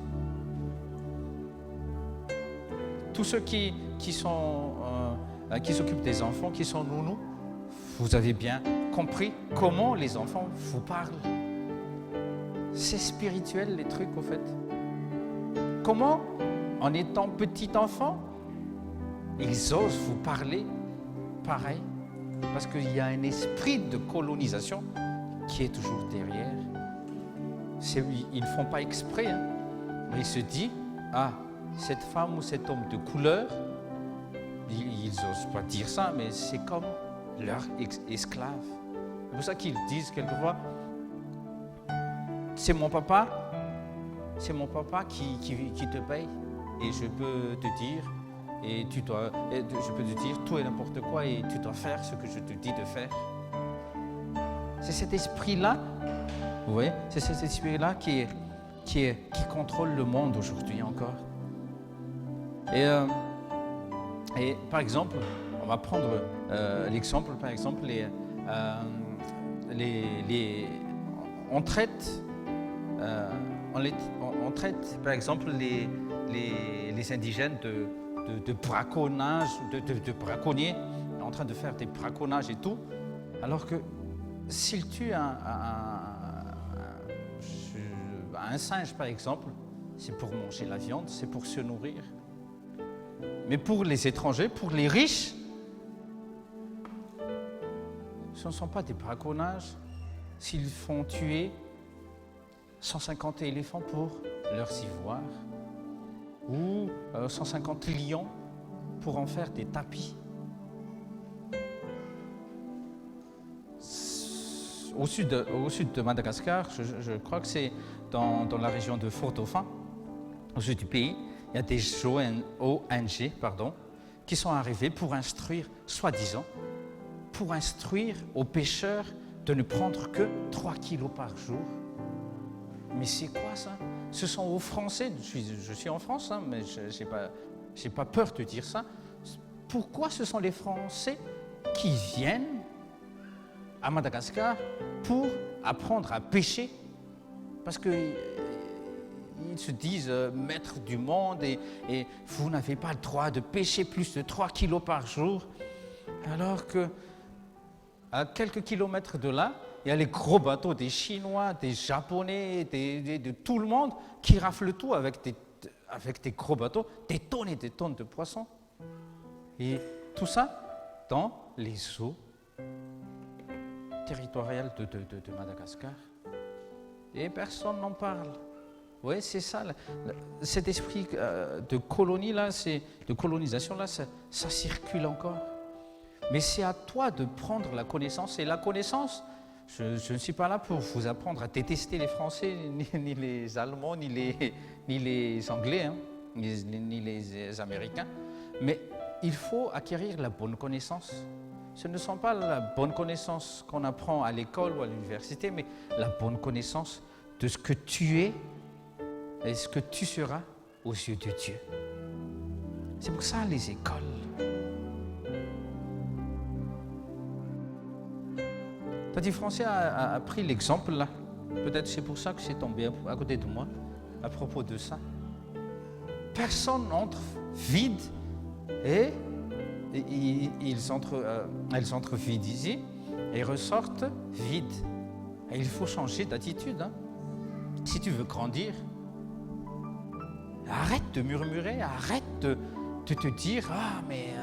Tous ceux qui s'occupent des enfants, qui sont nounous, vous avez bien compris comment les enfants vous parlent. C'est spirituel les trucs au fait. Comment, en étant petit enfant, ils osent vous parler pareil? Parce qu'il y a un esprit de colonisation qui est toujours derrière. Ils ne font pas exprès, hein, mais ils se disent, cette femme ou cet homme de couleur, ils n'osent pas dire ça, mais c'est comme leur esclave. C'est pour ça qu'ils disent quelquefois, c'est mon papa qui te paye, et je peux te dire, je peux te dire tout et n'importe quoi, et tu dois faire ce que je te dis de faire. C'est cet esprit-là, vous voyez, c'est cet esprit-là qui contrôle le monde aujourd'hui encore. Et par exemple, on va prendre l'exemple, par exemple, on traite par exemple les indigènes de braconnage, de braconniers, en train de faire des braconnages et tout, alors que s'ils tuent un singe, par exemple, c'est pour manger la viande, c'est pour se nourrir. Mais pour les étrangers, pour les riches, ce ne sont pas des braconnages. S'ils font tuer 150 éléphants pour leurs ivoires, ou 150 lions pour en faire des tapis. Au sud de Madagascar, je crois que c'est dans la région de Fort-Dauphin, au sud du pays, il y a des ONG qui sont arrivés pour instruire, soi-disant, pour instruire aux pêcheurs de ne prendre que 3 kilos par jour. Mais c'est quoi ça? Ce sont aux Français, je suis en France, hein, mais je n'ai pas peur de dire ça. Pourquoi ce sont les Français qui viennent à Madagascar pour apprendre à pêcher? Parce qu'ils se disent maîtres du monde et vous n'avez pas le droit de pêcher plus de 3 kilos par jour. Alors que à quelques kilomètres de là, il y a les gros bateaux des Chinois, des Japonais, de tout le monde qui raflent tout avec des gros bateaux, des tonnes et des tonnes de poissons. Et tout ça dans les eaux territoriales de Madagascar. Et personne n'en parle. Oui, c'est ça. Cet esprit de colonie là, de colonisation là, ça circule encore. Mais c'est à toi de prendre la connaissance. Et la connaissance, je ne suis pas là pour vous apprendre à détester les Français, ni les Allemands, ni les Anglais, hein, ni les Américains. Mais il faut acquérir la bonne connaissance. Ce ne sont pas la bonne connaissance qu'on apprend à l'école ou à l'université, mais la bonne connaissance de ce que tu es et ce que tu seras aux yeux de Dieu. C'est pour ça les écoles. Tati Français a pris l'exemple là. Peut-être c'est pour ça que c'est tombé à côté de moi à propos de ça. Personne n'entre vide et elles entrent vides ici et ressortent vides. Et il faut changer d'attitude. Hein. Si tu veux grandir, arrête de murmurer, arrête de te dire « Ah, mais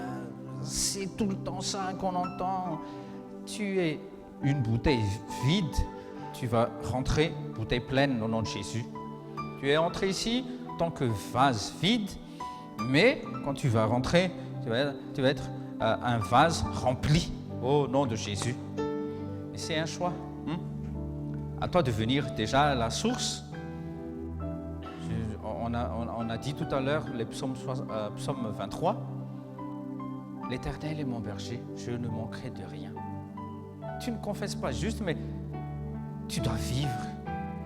c'est tout le temps ça qu'on entend. » Tu es une bouteille vide, tu vas rentrer bouteille pleine au nom de Jésus. Tu es entré ici en tant que vase vide, mais quand tu vas rentrer, tu vas être un vase rempli au nom de Jésus. Et c'est un choix. À toi de venir déjà à la source. On a dit tout à l'heure, les psaume 23, « L'Éternel est mon berger, je ne manquerai de rien. » Tu ne confesses pas juste, mais tu dois vivre.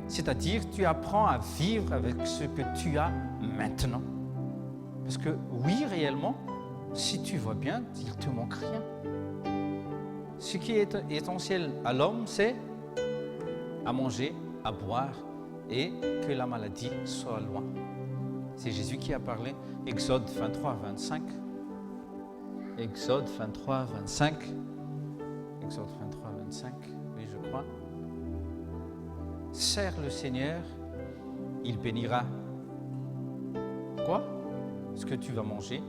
C'est-à-dire, tu apprends à vivre avec ce que tu as maintenant. Parce que oui, réellement, si tu vois bien, il ne te manque rien. Ce qui est essentiel à l'homme, c'est à manger, à boire et que la maladie soit loin. C'est Jésus qui a parlé, Exode 23, 25. Exode 23, 25. Exode 23, 25, oui, je crois. Sers le Seigneur, il bénira quoi? Ce que tu vas manger,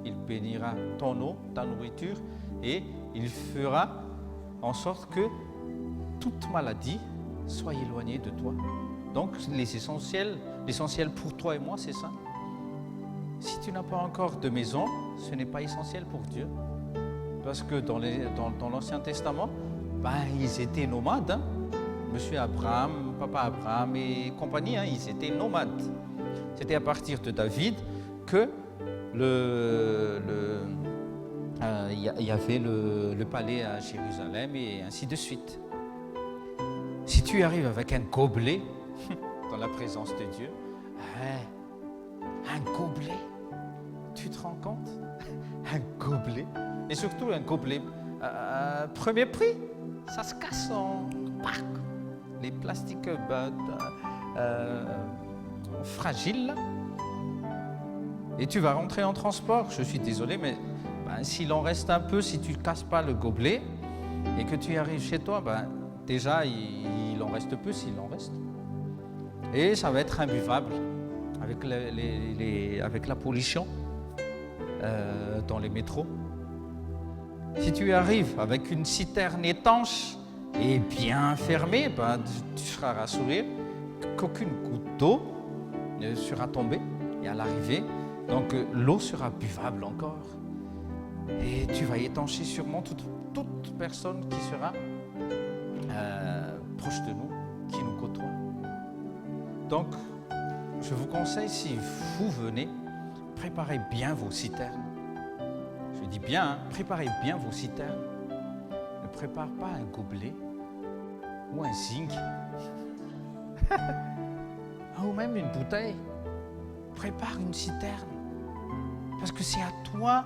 il bénira ton eau, ta nourriture, et il fera en sorte que toute maladie soit éloignée de toi. Donc l'essentiel pour toi et moi, c'est ça. Si tu n'as pas encore de maison, ce n'est pas essentiel pour Dieu. Parce que dans l'Ancien Testament, ils étaient nomades. Hein. Monsieur Abraham, papa Abraham et compagnie, hein, ils étaient nomades. C'était à partir de David que il y avait le palais à Jérusalem et ainsi de suite. Si tu arrives avec un gobelet dans la présence de Dieu, un gobelet, tu te rends compte? Un gobelet, et surtout un gobelet premier prix, ça se casse en pack. Les plastiques fragiles. Et tu vas rentrer en transport, je suis désolé, mais s'il en reste un peu, si tu ne casses pas le gobelet et que tu arrives chez toi, déjà il en reste peu s'il en reste. Et ça va être imbuvable avec la pollution dans les métros. Si tu arrives avec une citerne étanche et bien fermée, tu seras rassuré qu'aucune goutte d'eau ne sera tombée. Et à l'arrivée, donc l'eau sera buvable encore. Et tu vas étancher sûrement toute personne qui sera proche de nous, qui nous côtoie. Donc, je vous conseille, si vous venez, préparez bien vos citernes. Je dis bien, hein, préparez bien vos citernes. Ne prépare pas un gobelet ou un zinc ou même une bouteille. Prépare une citerne. Parce que c'est à toi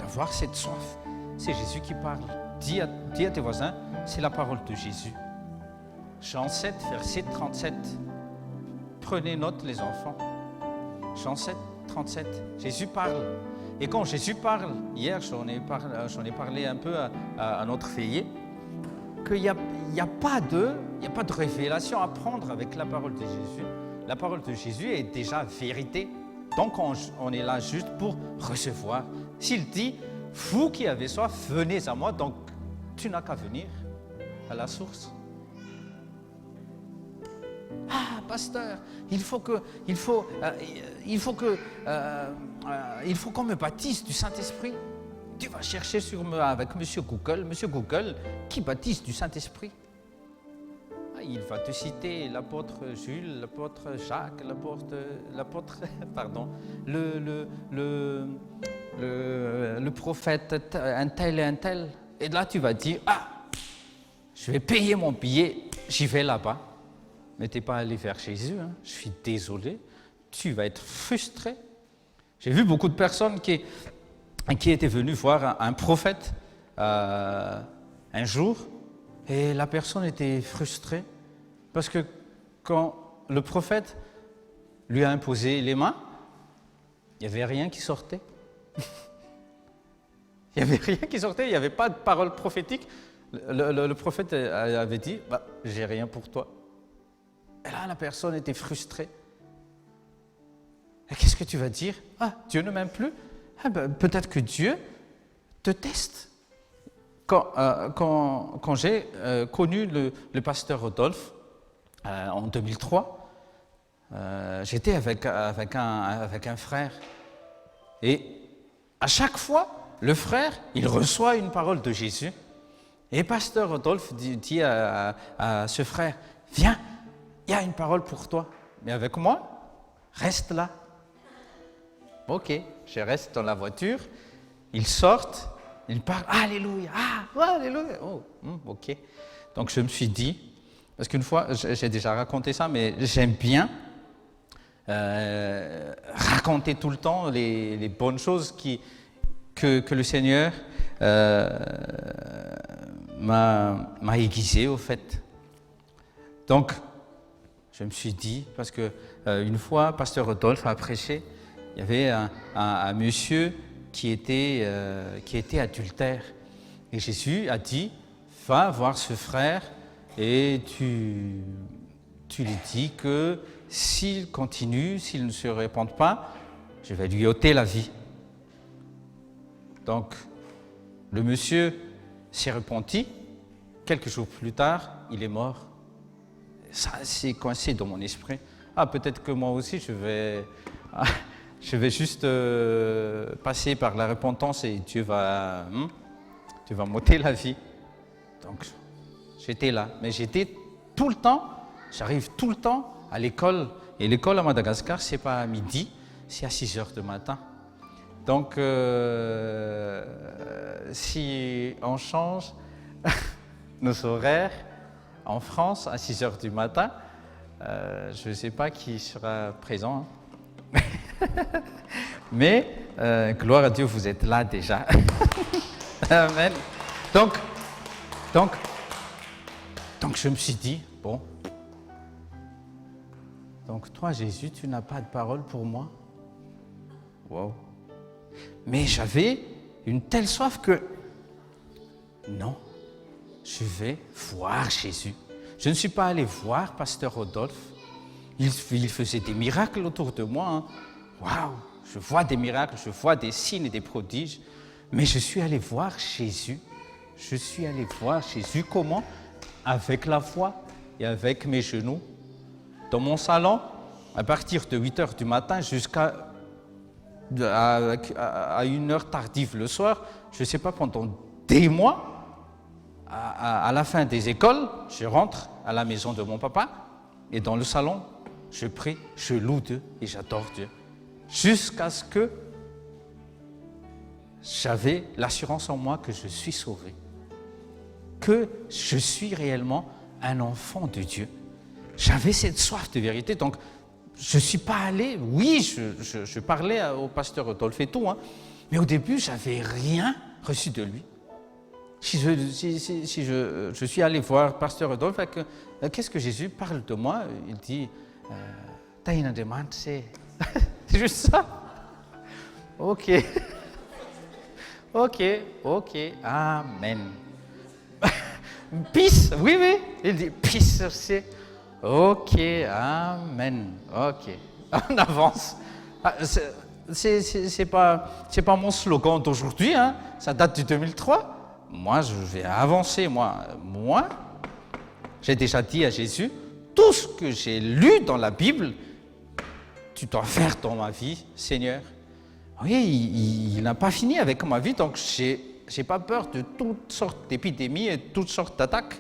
d'avoir cette soif. C'est Jésus qui parle. Dis à tes voisins, c'est la parole de Jésus. Jean 7, verset 37. Prenez note, les enfants. Jean 7, 37. Jésus parle. Et quand Jésus parle, hier j'en ai parlé un peu à notre veillée, qu'il n'y a pas de révélation à prendre avec la parole de Jésus. La parole de Jésus est déjà vérité. Donc on est là juste pour recevoir. S'il dit, vous qui avez soif, venez à moi, donc tu n'as qu'à venir à la source. Ah, pasteur, il faut qu'on me baptise du Saint-Esprit. Tu vas chercher avec Monsieur Google, qui baptise du Saint-Esprit. Il va te citer l'apôtre Jules, l'apôtre Jacques, le prophète un tel et un tel. Et là, tu vas dire, je vais payer mon billet, j'y vais là-bas. Mais tu n'es pas allé vers Jésus, hein. Je suis désolé, tu vas être frustré. J'ai vu beaucoup de personnes qui étaient venues voir un prophète un jour, et la personne était frustrée parce que quand le prophète lui a imposé les mains, il n'y avait rien qui sortait. Il n'y avait rien qui sortait, il n'y avait pas de parole prophétique. Le prophète avait dit, j'ai rien pour toi. Et là, la personne était frustrée. Et qu'est-ce que tu vas dire? Dieu ne m'aime plus? Peut-être que Dieu te teste. Quand j'ai connu le pasteur Rodolphe en 2003, j'étais avec un frère. Et à chaque fois, le frère, il reçoit une parole de Jésus. Et pasteur Rodolphe dit à ce frère, viens, il y a une parole pour toi. Mais avec moi, reste là. Ok, je reste dans la voiture. Ils sortent, ils parlent, alléluia, alléluia. Oh, ok. Donc je me suis dit, parce qu'une fois, j'ai déjà raconté ça, mais j'aime bien raconter tout le temps les bonnes choses que le Seigneur m'a aiguisé au fait. Donc, je me suis dit, parce que une fois, pasteur Rodolphe a prêché, il y avait un monsieur qui était adultère. Et Jésus a dit, va voir ce frère et tu lui dis que s'il continue, s'il ne se répand pas, je vais lui ôter la vie. Donc, le monsieur s'est repenti. Quelques jours plus tard, il est mort. Ça s'est coincé dans mon esprit. Peut-être que moi aussi, je vais juste passer par la repentance et Dieu va m'ôter la vie. Donc, j'étais là. Mais j'étais tout le temps, j'arrive tout le temps à l'école. Et l'école à Madagascar, c'est pas à midi, c'est à 6h du matin. Donc, si on change nos horaires en France à 6h du matin, je ne sais pas qui sera présent. Hein. Mais, gloire à Dieu, vous êtes là déjà. Amen. Donc, je me suis dit, bon, donc toi, Jésus, tu n'as pas de parole pour moi. Wow. Mais j'avais une telle soif que, non, je vais voir Jésus. Je ne suis pas allé voir pasteur Rodolphe. Il faisait des miracles autour de moi. Hein. Waouh, je vois des miracles, je vois des signes et des prodiges. Mais je suis allé voir Jésus. Je suis allé voir Jésus. Comment? avec la foi et avec mes genoux, dans mon salon, à partir de 8 heures du matin jusqu'à une heure tardive le soir, je ne sais pas, pendant des mois, à la fin des écoles, je rentre à la maison de mon papa et dans le salon, je prie, je loue Dieu et j'adore Dieu. Jusqu'à ce que j'avais l'assurance en moi que je suis sauvé, que je suis réellement un enfant de Dieu. J'avais cette soif de vérité, donc je ne suis pas allé, oui, je parlais au pasteur Rodolphe et tout, hein, mais au début, je n'avais rien reçu de lui. Si je suis allé voir le pasteur Rodolphe, qu'est-ce que Jésus parle de moi? Il dit, t'as une demande, c'est juste ça. Ok, amen. Peace, oui, il dit, peace, c'est... Ok, amen. Ok, on avance. C'est pas mon slogan d'aujourd'hui, hein. Ça date du 2003. Moi, je vais avancer. Moi, j'ai déjà dit à Jésus, tout ce que j'ai lu dans la Bible, tu dois faire dans ma vie, Seigneur. Oui, il n'a pas fini avec ma vie, donc j'ai pas peur de toutes sortes d'épidémies et toutes sortes d'attaques,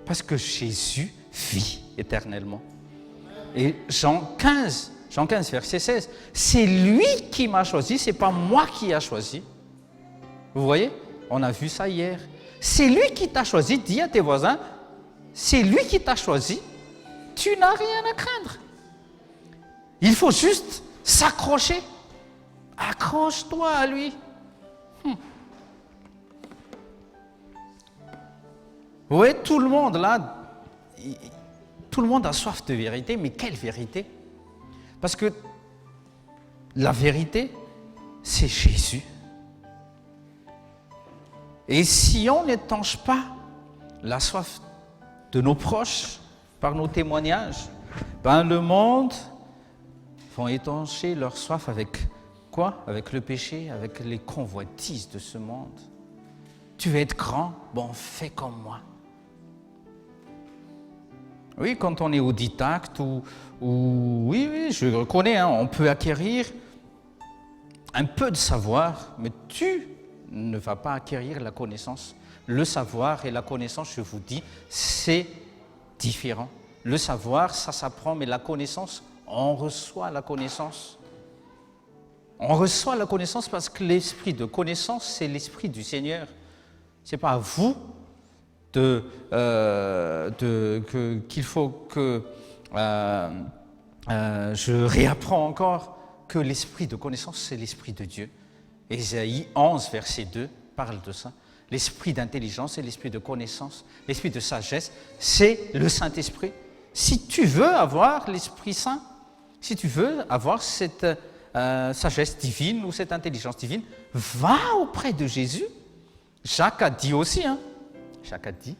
parce que Jésus vit éternellement. Et Jean 15, verset 16, c'est lui qui m'a choisi, c'est pas moi qui a choisi. Vous voyez, on a vu ça hier. C'est lui qui t'a choisi, dis à tes voisins, c'est lui qui t'a choisi, tu n'as rien à craindre. Il faut juste s'accrocher. Accroche-toi à lui. Oui, tout le monde là, tout le monde a soif de vérité, mais quelle vérité? Parce que la vérité, c'est Jésus. Et si on n'étanche pas la soif de nos proches par nos témoignages, le monde va étancher leur soif avec quoi? Avec le péché, avec les convoitises de ce monde. Tu veux être grand? Fais comme moi. Oui, quand on est autodidacte oui, je reconnais, hein, on peut acquérir un peu de savoir, mais tu ne vas pas acquérir la connaissance. Le savoir et la connaissance, je vous dis, c'est différent. Le savoir, ça s'apprend, mais la connaissance, on reçoit la connaissance. On reçoit la connaissance parce que l'esprit de connaissance, c'est l'esprit du Seigneur. Ce n'est pas à vous qu'il faut que je réapprends encore que l'esprit de connaissance, c'est l'esprit de Dieu. Ésaïe 11, verset 2, parle de ça. L'esprit d'intelligence et l'esprit de connaissance, l'esprit de sagesse, c'est le Saint-Esprit. Si tu veux avoir l'Esprit Saint, si tu veux avoir cette sagesse divine ou cette intelligence divine, va auprès de Jésus. Jacques a dit aussi, hein. Jacques a dit.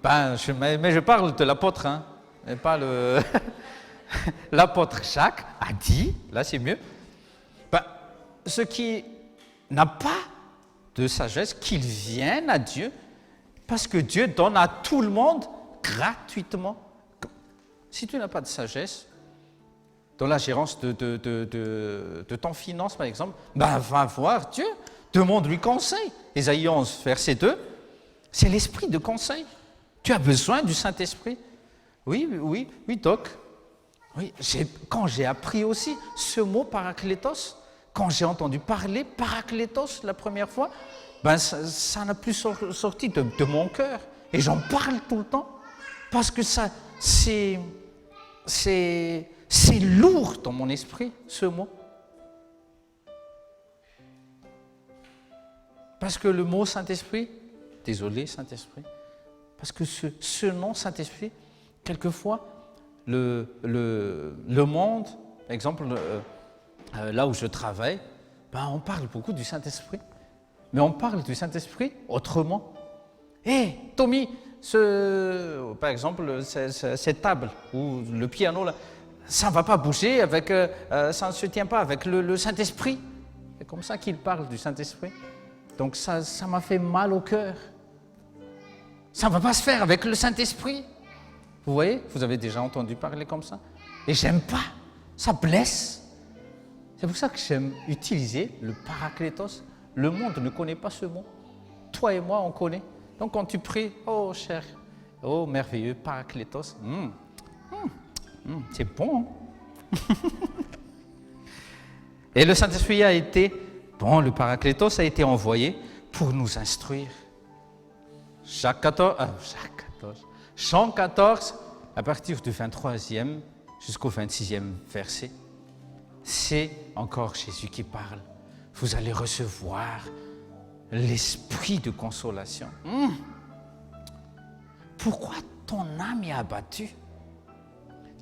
Mais je parle de l'apôtre, hein, et pas le... L'apôtre Jacques a dit, là c'est mieux, ce qui n'a pas de sagesse, qu'il vienne à Dieu, parce que Dieu donne à tout le monde gratuitement. Si tu n'as pas de sagesse, dans la gérance de ton finance par exemple, va voir Dieu, demande-lui conseil. Ésaïe 11, verset 2, c'est l'esprit de conseil. Tu as besoin du Saint-Esprit. Oui, Doc. Oui, quand j'ai appris aussi ce mot paraklétos, quand j'ai entendu parler paraklétos la première fois, ça n'a plus sorti de mon cœur. Et j'en parle tout le temps, parce que ça, c'est lourd dans mon esprit, ce mot. Parce que le mot Saint-Esprit, désolé Saint-Esprit, parce que ce nom Saint-Esprit, quelquefois, le monde, par exemple, là où je travaille, on parle beaucoup du Saint-Esprit. Mais on parle du Saint-Esprit autrement. Hé, Tommy, par exemple, cette table ou le piano, là, ça ne va pas bouger, ça ne se tient pas avec le Saint-Esprit. C'est comme ça qu'il parle du Saint-Esprit. Donc ça m'a fait mal au cœur. Ça ne va pas se faire avec le Saint-Esprit. Vous voyez, vous avez déjà entendu parler comme ça. Et j'aime pas, ça blesse. C'est pour ça que j'aime utiliser le paraklétos. Le monde ne connaît pas ce mot. Toi et moi, on connaît. Donc quand tu pries, oh cher, oh merveilleux paraklétos, c'est bon. Hein? Et le Saint-Esprit a été, le paraklétos a été envoyé pour nous instruire. Chant 14, à partir du 23e jusqu'au 26e verset, c'est encore Jésus qui parle. Vous allez recevoir l'esprit de consolation. Pourquoi ton âme est abattue?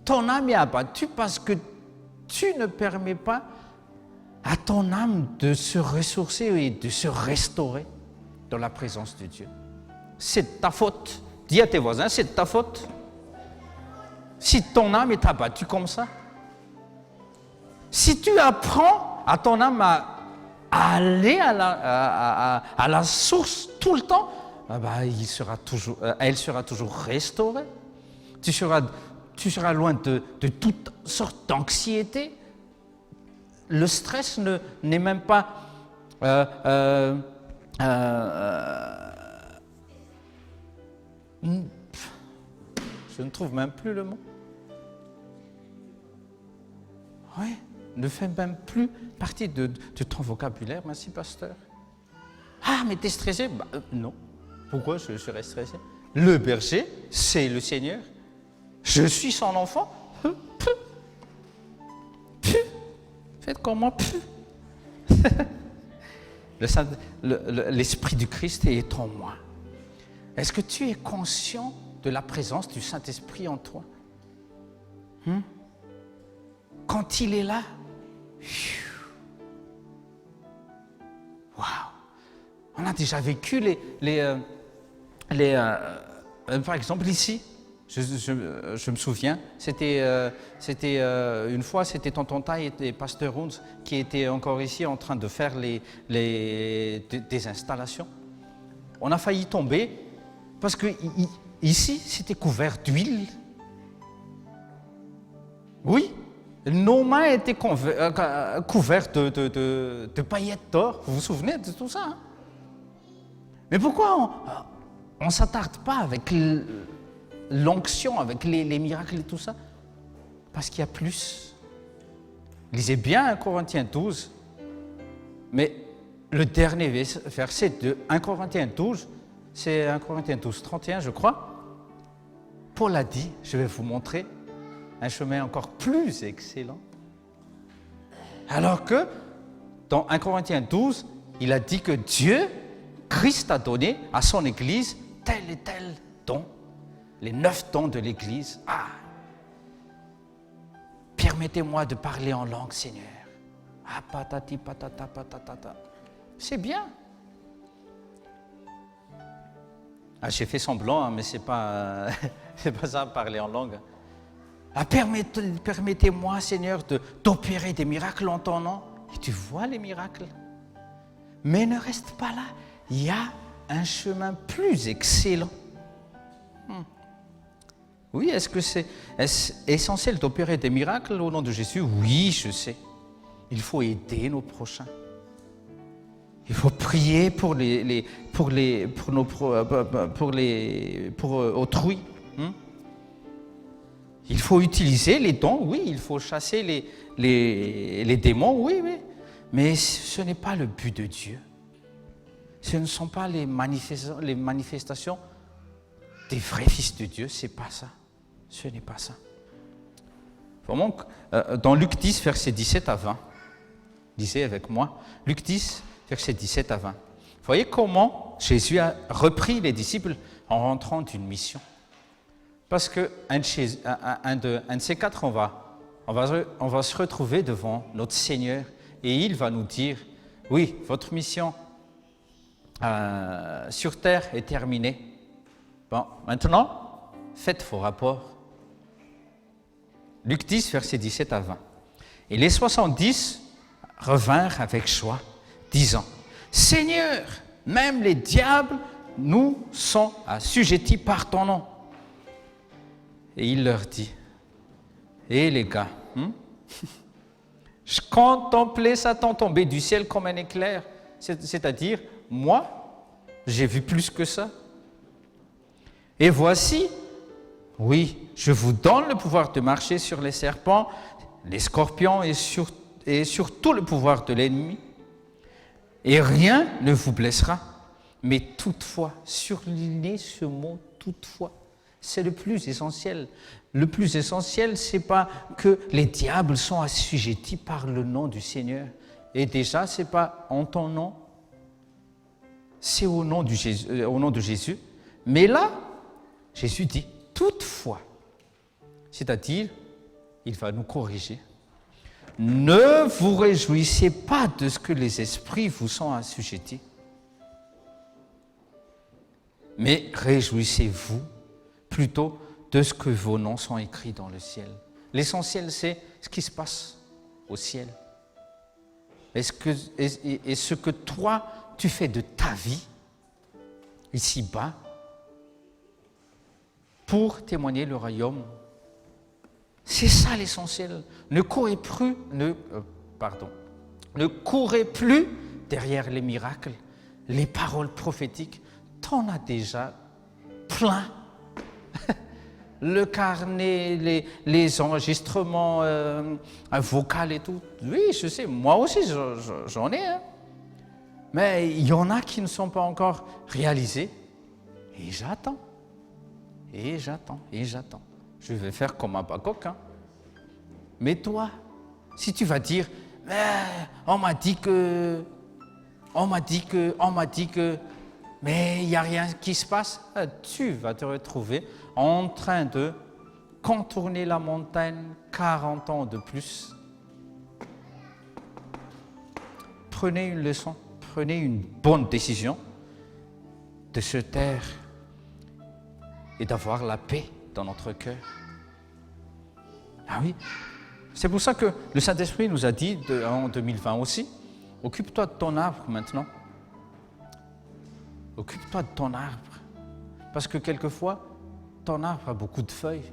Ton âme est abattue parce que tu ne permets pas à ton âme de se ressourcer et de se restaurer dans la présence de Dieu. C'est de ta faute. Dis à tes voisins, c'est de ta faute. Si ton âme est abattue comme ça, si tu apprends à ton âme à aller à la source tout le temps, elle sera toujours restaurée. Tu seras loin de toute sorte d'anxiété. Le stress n'est même pas je ne trouve même plus le mot. Oui, ne fait même plus partie de ton vocabulaire. Merci, pasteur. Ah, mais t'es stressé? Non. Pourquoi je serais stressé? Le berger, c'est le Seigneur. Je suis son enfant. Faites comme moi. L'Esprit du Christ est en moi. Est-ce que tu es conscient de la présence du Saint-Esprit en toi? Quand il est là, waouh! On a déjà vécu par exemple ici, je me souviens, c'était une fois, c'était tonton Taille et pasteur Hunz qui étaient encore ici en train de faire des installations. On a failli tomber parce que ici, c'était couvert d'huile. Oui, nos mains étaient couvertes de paillettes d'or. Vous vous souvenez de tout ça, hein? Mais pourquoi on ne s'attarde pas avec l'onction, avec les miracles et tout ça? Parce qu'il y a plus. Lisez bien 1 Corinthiens 12. Mais le dernier verset de 1 Corinthiens 12, c'est 1 Corinthiens 12, 31, je crois. Paul a dit, je vais vous montrer un chemin encore plus excellent. Alors que dans 1 Corinthiens 12, il a dit que Dieu, Christ a donné à son Église tel et tel don, les 9 dons de l'Église. Permettez-moi de parler en langue, Seigneur. Patati patata patatata. C'est bien. J'ai fait semblant, mais c'est pas ça, parler en langue. Permettez-moi, Seigneur, d'opérer des miracles en ton nom. Et tu vois les miracles. Mais ne reste pas là. Il y a un chemin plus excellent. Oui, est-ce essentiel d'opérer des miracles au nom de Jésus? Oui, je sais. Il faut aider nos prochains. Il faut prier pour autrui. Il faut utiliser les dons, oui. Il faut chasser les démons, oui. Mais ce n'est pas le but de Dieu. Ce ne sont pas les manifestations des vrais fils de Dieu. C'est pas ça. Ce n'est pas ça. Vraiment, dans Luc 10, versets 17 à 20, lisez avec moi, Luc 10, versets 17 à 20. Vous voyez comment Jésus a repris les disciples en rentrant d'une mission. Parce qu'un de ces quatre, on va se retrouver devant notre Seigneur et il va nous dire, oui, votre mission sur terre est terminée. Bon, maintenant, faites vos rapports. Luc 10, versets 17 à 20. Et les 70 revinrent avec joie, disant, Seigneur, même les diables nous sont assujettis par ton nom. Et il leur dit, les gars, je contemplais Satan tomber du ciel comme un éclair. C'est-à-dire, moi, j'ai vu plus que ça. Et voici, oui, je vous donne le pouvoir de marcher sur les serpents, les scorpions et sur tout le pouvoir de l'ennemi. Et rien ne vous blessera. Mais toutefois, surlignez ce mot toutefois. C'est le plus essentiel. Le plus essentiel, ce n'est pas que les diables sont assujettis par le nom du Seigneur. Et déjà, ce n'est pas en ton nom, c'est au nom de Jésus. Mais là, Jésus dit toutefois. C'est-à-dire, il va nous corriger. Ne vous réjouissez pas de ce que les esprits vous sont assujettis, mais réjouissez-vous plutôt de ce que vos noms sont écrits dans le ciel. L'essentiel, c'est ce qui se passe au ciel. Et ce que toi, tu fais de ta vie, ici-bas, pour témoigner le royaume. C'est ça l'essentiel. Ne courez plus derrière les miracles, les paroles prophétiques. T'en as déjà plein. Le carnet, les enregistrements vocaux et tout. Oui, je sais, moi aussi j'en ai. Hein. Mais il y en a qui ne sont pas encore réalisés. Et j'attends. Je vais faire comme Habakkuk. Hein. Mais toi, si tu vas dire, on m'a dit que, mais il n'y a rien qui se passe, tu vas te retrouver en train de contourner la montagne 40 ans de plus. Prenez une leçon, prenez une bonne décision de se taire et d'avoir la paix dans notre cœur. Ah oui, c'est pour ça que le Saint-Esprit nous a dit en 2020 aussi, occupe-toi de ton arbre maintenant. Occupe-toi de ton arbre. Parce que quelquefois, ton arbre a beaucoup de feuilles,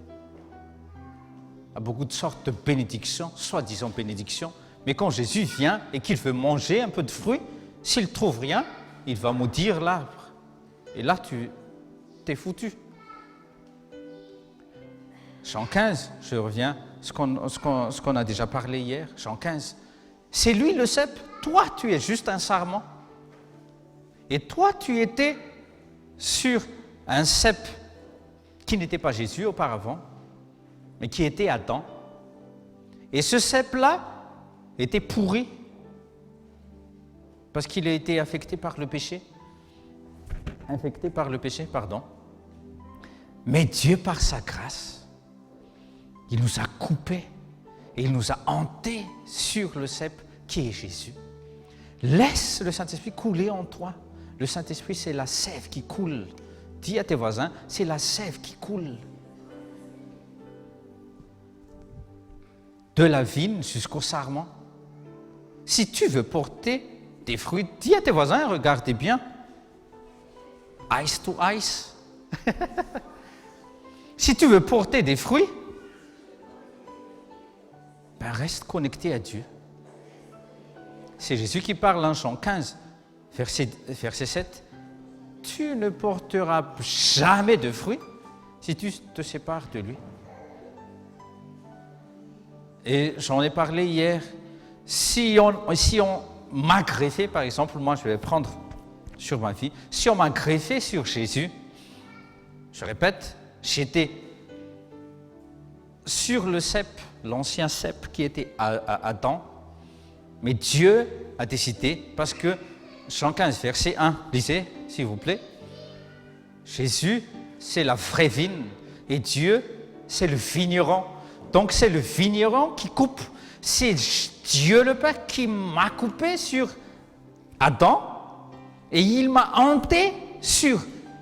a beaucoup de sortes de bénédictions, soi-disant bénédictions. Mais quand Jésus vient et qu'il veut manger un peu de fruits, s'il ne trouve rien, il va maudire l'arbre. Et là, t'es foutu. Jean 15, je reviens, ce qu'on a déjà parlé hier, Jean 15. C'est lui le cep, toi tu es juste un sarment. Et toi tu étais sur un cep qui n'était pas Jésus auparavant, mais qui était Adam. Et ce cep-là était pourri, parce qu'il a été infecté par le péché. Mais Dieu, par sa grâce, il nous a coupés et il nous a hantés sur le cep qui est Jésus. Laisse le Saint-Esprit couler en toi. Le Saint-Esprit, c'est la sève qui coule. Dis à tes voisins, c'est la sève qui coule. De la vigne jusqu'au sarment. Si tu veux porter des fruits, dis à tes voisins, regardez bien. Ice to ice. Si tu veux porter des fruits, reste connecté à Dieu. C'est Jésus qui parle en Jean 15, verset 7. Tu ne porteras jamais de fruits si tu te sépares de lui. Et j'en ai parlé hier. Si on m'a greffé, par exemple, moi je vais prendre sur ma vie, si on m'a greffé sur Jésus, je répète, j'étais sur le cep, l'ancien cep qui était à Adam, mais Dieu a décidé, parce que Jean 15, verset 1, lisez, s'il vous plaît, Jésus, c'est la vraie vigne, et Dieu, c'est le vigneron. Donc c'est le vigneron qui coupe. C'est Dieu le Père qui m'a coupé sur Adam, et il m'a hanté sur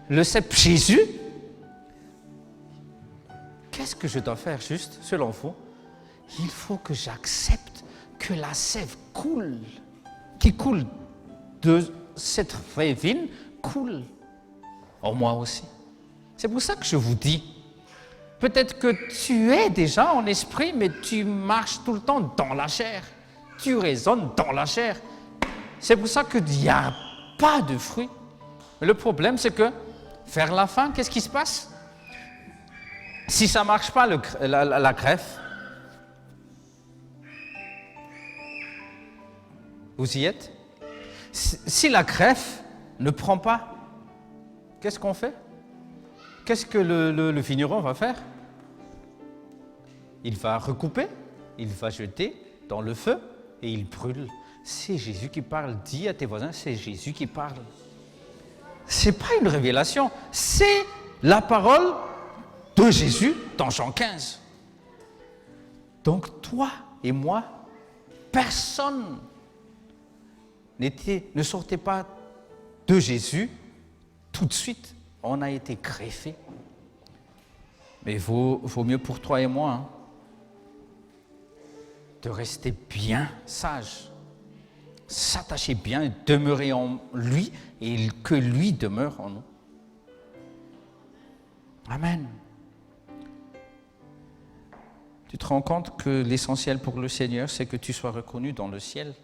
le cep Jésus. Qu'est-ce que je dois faire juste, selon vous? Il faut que j'accepte que la sève qui coule de cette vraie vigne, coule Oh, moi aussi. C'est pour ça que je vous dis, peut-être que tu es déjà en esprit, mais tu marches tout le temps dans la chair. Tu raisonnes dans la chair. C'est pour ça qu'il n'y a pas de fruits. Le problème, c'est que vers la fin, qu'est-ce qui se passe? Si ça ne marche pas, la greffe, vous y êtes? Si la greffe ne prend pas, qu'est-ce qu'on fait? Qu'est-ce que le vigneron va faire? Il va recouper, il va jeter dans le feu et il brûle. C'est Jésus qui parle. Dis à tes voisins, c'est Jésus qui parle. Ce n'est pas une révélation, c'est la parole de Jésus dans Jean 15. Donc toi et moi, personne ne sortait pas de Jésus tout de suite. On a été greffé. Mais il vaut mieux pour toi et moi de rester bien sage, s'attacher bien, demeurer en lui et que lui demeure en nous. Amen. Tu te rends compte que l'essentiel pour le Seigneur, c'est que tu sois reconnu dans le ciel.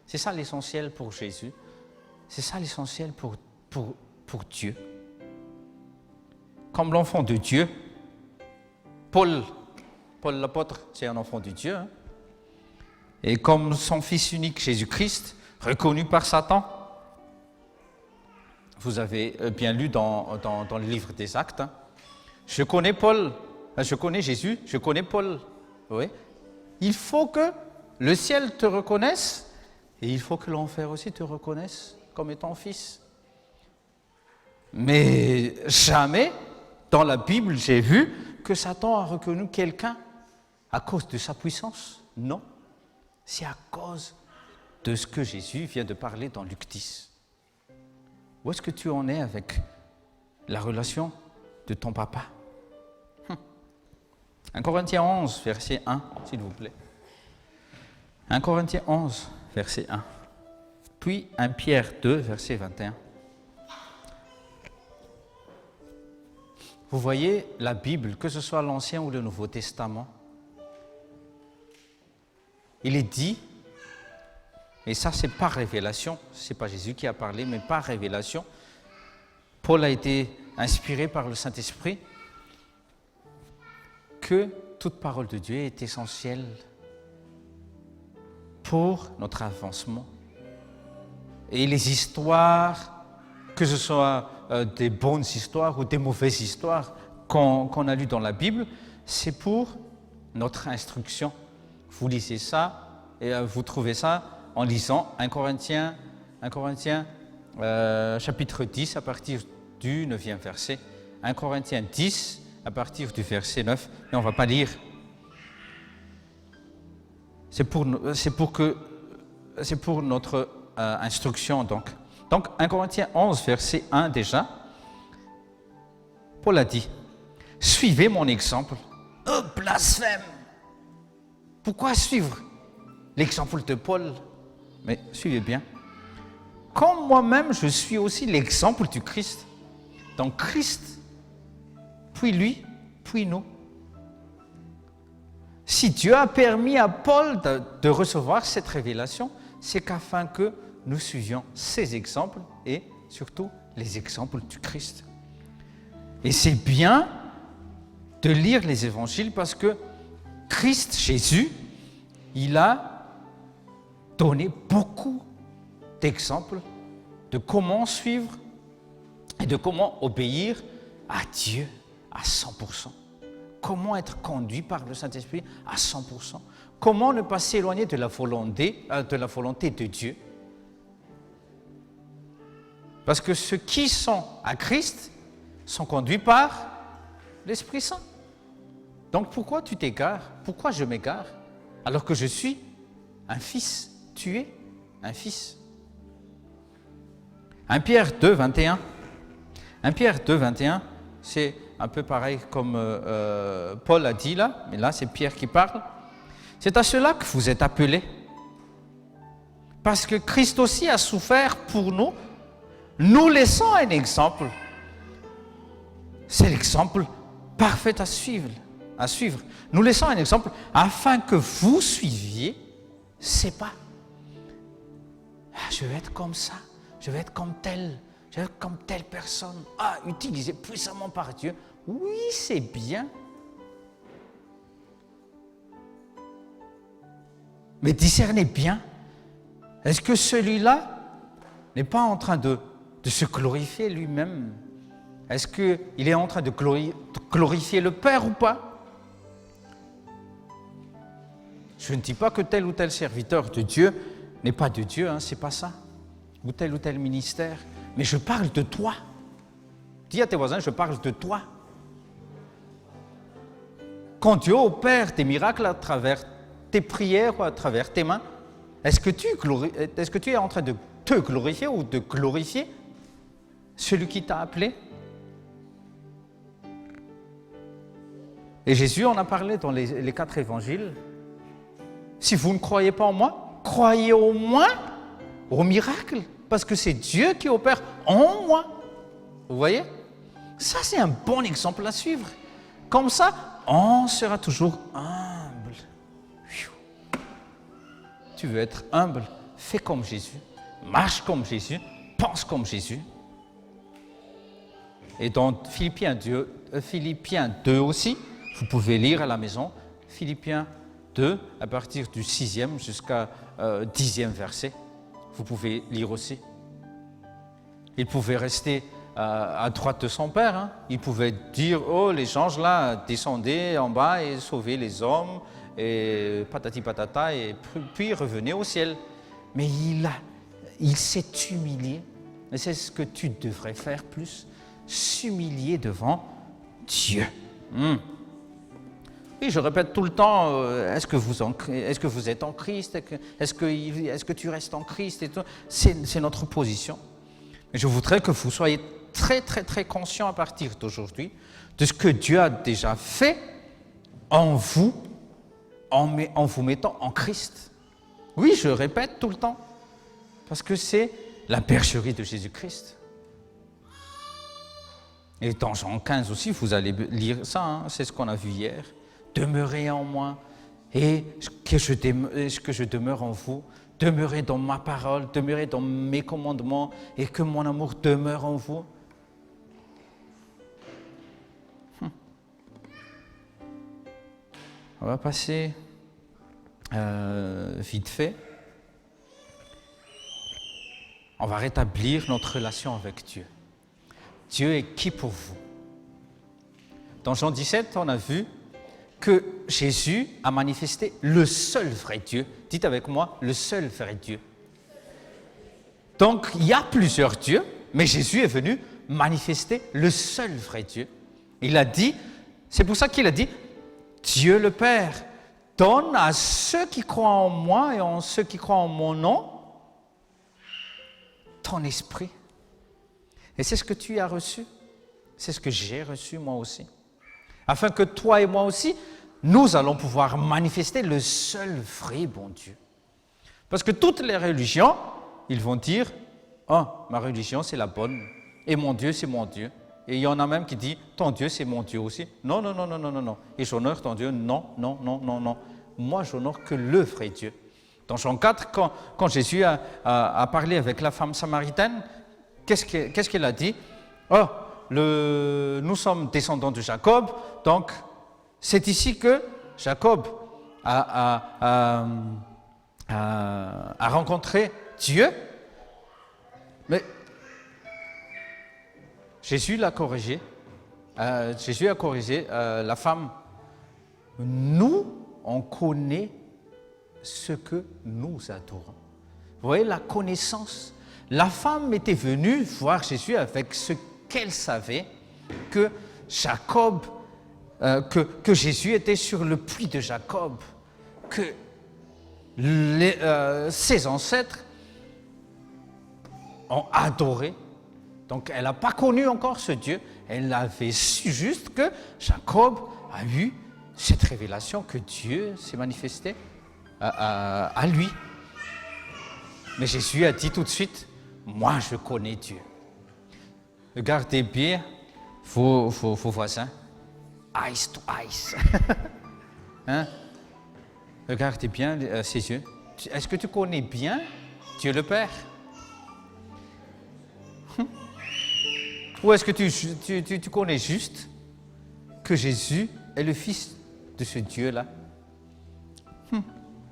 C'est ça l'essentiel pour Jésus. C'est ça l'essentiel pour Dieu. Comme l'enfant de Dieu, Paul l'apôtre, c'est un enfant de Dieu. Et comme son fils unique, Jésus-Christ, reconnu par Satan. Vous avez bien lu dans le livre des Actes. Je connais Paul, je connais Jésus, je connais Paul. Oui. Il faut que le ciel te reconnaisse et il faut que l'enfer aussi te reconnaisse comme étant fils. Mais jamais dans la Bible j'ai vu que Satan a reconnu quelqu'un à cause de sa puissance. Non, c'est à cause de ce que Jésus vient de parler dans Luc 10. Où est-ce que tu en es avec la relation de ton papa? 1 Corinthiens 11, verset 1, s'il vous plaît. 1 Corinthiens 11, verset 1. Puis 1 Pierre 2, verset 21. Vous voyez, la Bible, que ce soit l'Ancien ou le Nouveau Testament, il est dit, et ça c'est par révélation, ce n'est pas Jésus qui a parlé, mais par révélation, Paul a été inspiré par le Saint-Esprit, que toute parole de Dieu est essentielle pour notre avancement. Et les histoires, que ce soit des bonnes histoires ou des mauvaises histoires qu'on a lues dans la Bible, c'est pour notre instruction. Vous lisez ça et vous trouvez ça en lisant 1 Corinthiens chapitre 10 à partir du 9e verset. 1 Corinthiens 10 à partir du verset 9, mais on ne va pas lire. C'est pour notre instruction donc. Donc 1 Corinthiens 11 verset 1 déjà, Paul a dit, suivez mon exemple. Oh, blasphème! Pourquoi suivre l'exemple de Paul? Mais suivez bien. Comme moi-même, je suis aussi l'exemple du Christ. Donc Christ, puis lui, puis nous. Si Dieu a permis à Paul de recevoir cette révélation, c'est qu'afin que nous suivions ses exemples et surtout les exemples du Christ. Et c'est bien de lire les évangiles parce que Christ, Jésus, il a donné beaucoup d'exemples de comment suivre et de comment obéir à Dieu à 100%. Comment être conduit par le Saint-Esprit à 100%. Comment ne pas s'éloigner de la volonté de Dieu. Parce que ceux qui sont à Christ sont conduits par l'Esprit Saint. Donc pourquoi tu t'égares? Pourquoi je m'égare? Alors que je suis un fils. Tu es un fils. 1 Pierre 2, 21. 1 Pierre 2, 21, c'est un peu pareil comme Paul a dit là, mais là c'est Pierre qui parle. C'est à cela que vous êtes appelés. Parce que Christ aussi a souffert pour nous, nous laissant un exemple, c'est l'exemple parfait à suivre. Nous laissons un exemple afin que vous suiviez ses pas. Je vais être comme ça, je vais être comme tel, je vais être comme telle personne. Utilisé puissamment par Dieu. Oui, c'est bien. Mais discernez bien. Est-ce que celui-là n'est pas en train de se glorifier lui-même? Est-ce qu'il est en train de glorifier le Père ou pas? Je ne dis pas que tel ou tel serviteur de Dieu n'est pas de Dieu, c'est pas ça. Ou tel ministère. Mais je parle de toi. Dis à tes voisins, je parle de toi. Quand Dieu opère des miracles à travers tes prières ou à travers tes mains, est-ce que tu es en train de te glorifier ou de glorifier celui qui t'a appelé? Et Jésus en a parlé dans les 4 évangiles. Si vous ne croyez pas en moi, croyez au moins au miracle, parce que c'est Dieu qui opère en moi. Vous voyez? Ça, c'est un bon exemple à suivre. Comme ça, on sera toujours humble. Tu veux être humble, fais comme Jésus, marche comme Jésus, pense comme Jésus. Et dans Philippiens 2 aussi, vous pouvez lire à la maison, Philippiens 2, à partir du 6e jusqu'à 10e verset. Vous pouvez lire aussi. Il pouvait rester à droite de son Père. Il pouvait dire, les anges là, descendaient en bas et sauvaient les hommes, et patati patata, et puis revenaient au ciel. Mais il s'est humilié. Et c'est ce que tu devrais faire plus, s'humilier devant Dieu. Oui, je répète tout le temps, est-ce que vous êtes en Christ? Est-ce que tu restes en Christ et tout? C'est notre position. Mais je voudrais que vous soyez très, très, très conscients à partir d'aujourd'hui de ce que Dieu a déjà fait en vous, en vous mettant en Christ. Oui, je répète tout le temps, parce que c'est la bergerie de Jésus-Christ. Et dans Jean 15 aussi, vous allez lire ça, c'est ce qu'on a vu hier. Demeurez en moi et que je demeure en vous. Demeurez dans ma parole, demeurez dans mes commandements et que mon amour demeure en vous. On va passer vite fait. On va rétablir notre relation avec Dieu. Dieu est qui pour vous? Dans Jean 17, on a vu que Jésus a manifesté le seul vrai Dieu. Dites avec moi, le seul vrai Dieu. Donc, il y a plusieurs dieux, mais Jésus est venu manifester le seul vrai Dieu. Il a dit, c'est pour ça qu'il a dit, Dieu le Père donne à ceux qui croient en moi et en ceux qui croient en mon nom ton esprit. Et c'est ce que tu as reçu. C'est ce que j'ai reçu moi aussi. Afin que toi et moi aussi, nous allons pouvoir manifester le seul vrai bon Dieu. Parce que toutes les religions, ils vont dire, ma religion c'est la bonne, et mon Dieu c'est mon Dieu. Et il y en a même qui disent, ton Dieu c'est mon Dieu aussi. Non. Et j'honore ton Dieu, non. Moi j'honore que le vrai Dieu. Dans Jean 4, quand Jésus a parlé avec la femme samaritaine, qu'est-ce qu'il a dit? Nous sommes descendants de Jacob, donc c'est ici que Jacob a rencontré Dieu. Mais Jésus l'a corrigé. Jésus a corrigé la femme. Nous, on connaît ce que nous adorons. Vous voyez la connaissance. La femme était venue voir Jésus avec ce qu'elle savait, que Jacob, que Jésus était sur le puits de Jacob, que ses ancêtres ont adoré. Donc elle n'a pas connu encore ce Dieu, elle avait su juste que Jacob a eu cette révélation que Dieu s'est manifesté à lui. Mais Jésus a dit tout de suite, moi je connais Dieu. Regardez bien vos voisins, eyes to eyes. Hein? Regardez bien ses yeux. Est-ce que tu connais bien Dieu le Père? Ou est-ce que tu connais juste que Jésus est le Fils de ce Dieu-là?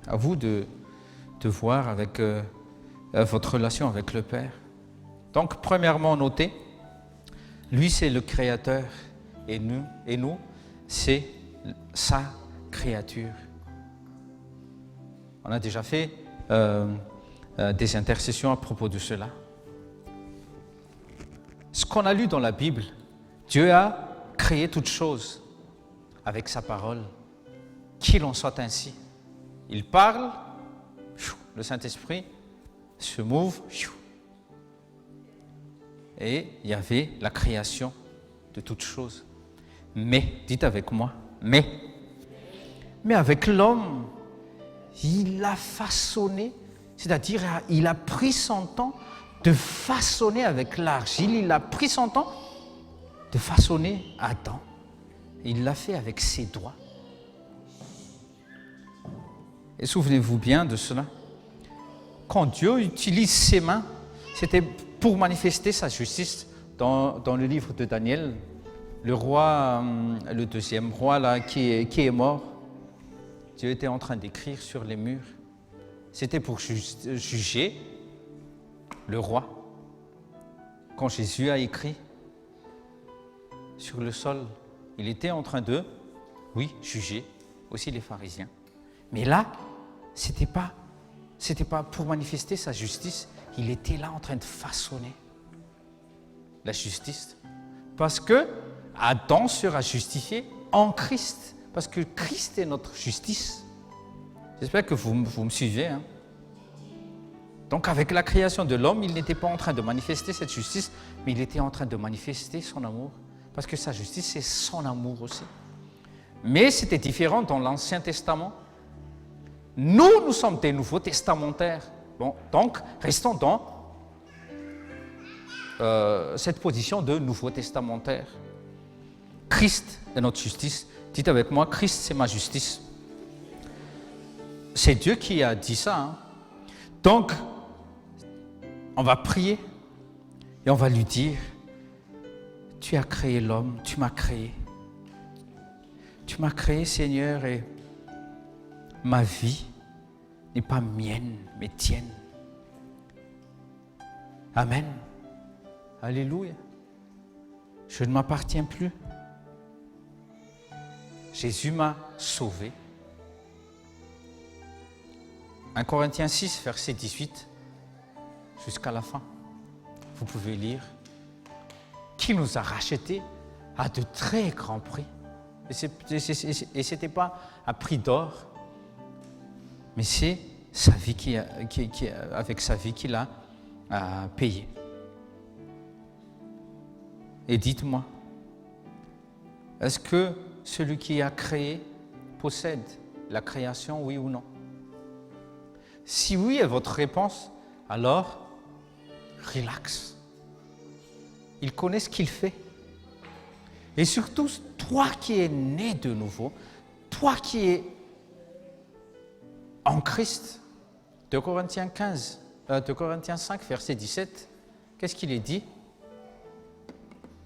À vous de voir avec votre relation avec le Père. Donc, premièrement, notez, lui c'est le Créateur et nous c'est sa créature. On a déjà fait des intercessions à propos de cela. Ce qu'on a lu dans la Bible, Dieu a créé toutes choses avec sa parole. Qu'il en soit ainsi. Il parle, le Saint-Esprit se mouve, et il y avait la création de toutes choses. Mais, dites avec moi, mais avec l'homme, il a façonné, c'est-à-dire il a pris son temps de façonner avec l'argile, il a pris son temps de façonner Adam. Il l'a fait avec ses doigts. Et souvenez-vous bien de cela. Quand Dieu utilise ses mains, c'était pour manifester sa justice. Dans le livre de Daniel, le roi, le deuxième roi là, qui est mort, Dieu était en train d'écrire sur les murs. C'était pour juger le roi. Quand Jésus a écrit sur le sol, il était en train de, juger aussi les pharisiens. Mais là, c'était pas pour manifester sa justice, il était là en train de façonner la justice. Parce que Adam sera justifié en Christ. Parce que Christ est notre justice. J'espère que vous me suivez. Hein? Donc avec la création de l'homme, il n'était pas en train de manifester cette justice, mais il était en train de manifester son amour. Parce que sa justice, c'est son amour aussi. Mais c'était différent dans l'Ancien Testament. Nous sommes des nouveaux testamentaires. Bon, donc, restons dans cette position de nouveau testamentaire. Christ est notre justice. Dites avec moi, Christ, c'est ma justice. C'est Dieu qui a dit ça. Hein. Donc, on va prier et on va lui dire, tu as créé l'homme, tu m'as créé. Tu m'as créé, Seigneur, et ma vie n'est pas mienne, mais tienne. Amen. Alléluia. Je ne m'appartiens plus. Jésus m'a sauvé. 1 Corinthiens 6, verset 18, jusqu'à la fin. Vous pouvez lire. Qui nous a rachetés à de très grands prix. Et ce n'était pas à prix d'or, mais c'est sa vie avec sa vie qu'il a payé. Et dites-moi, est-ce que celui qui a créé possède la création, oui ou non? Si oui est votre réponse, alors relax. Il connaît ce qu'il fait. Et surtout, toi qui es né de nouveau, toi qui es en Christ, 2 Corinthiens 5, verset 17, qu'est-ce qu'il est dit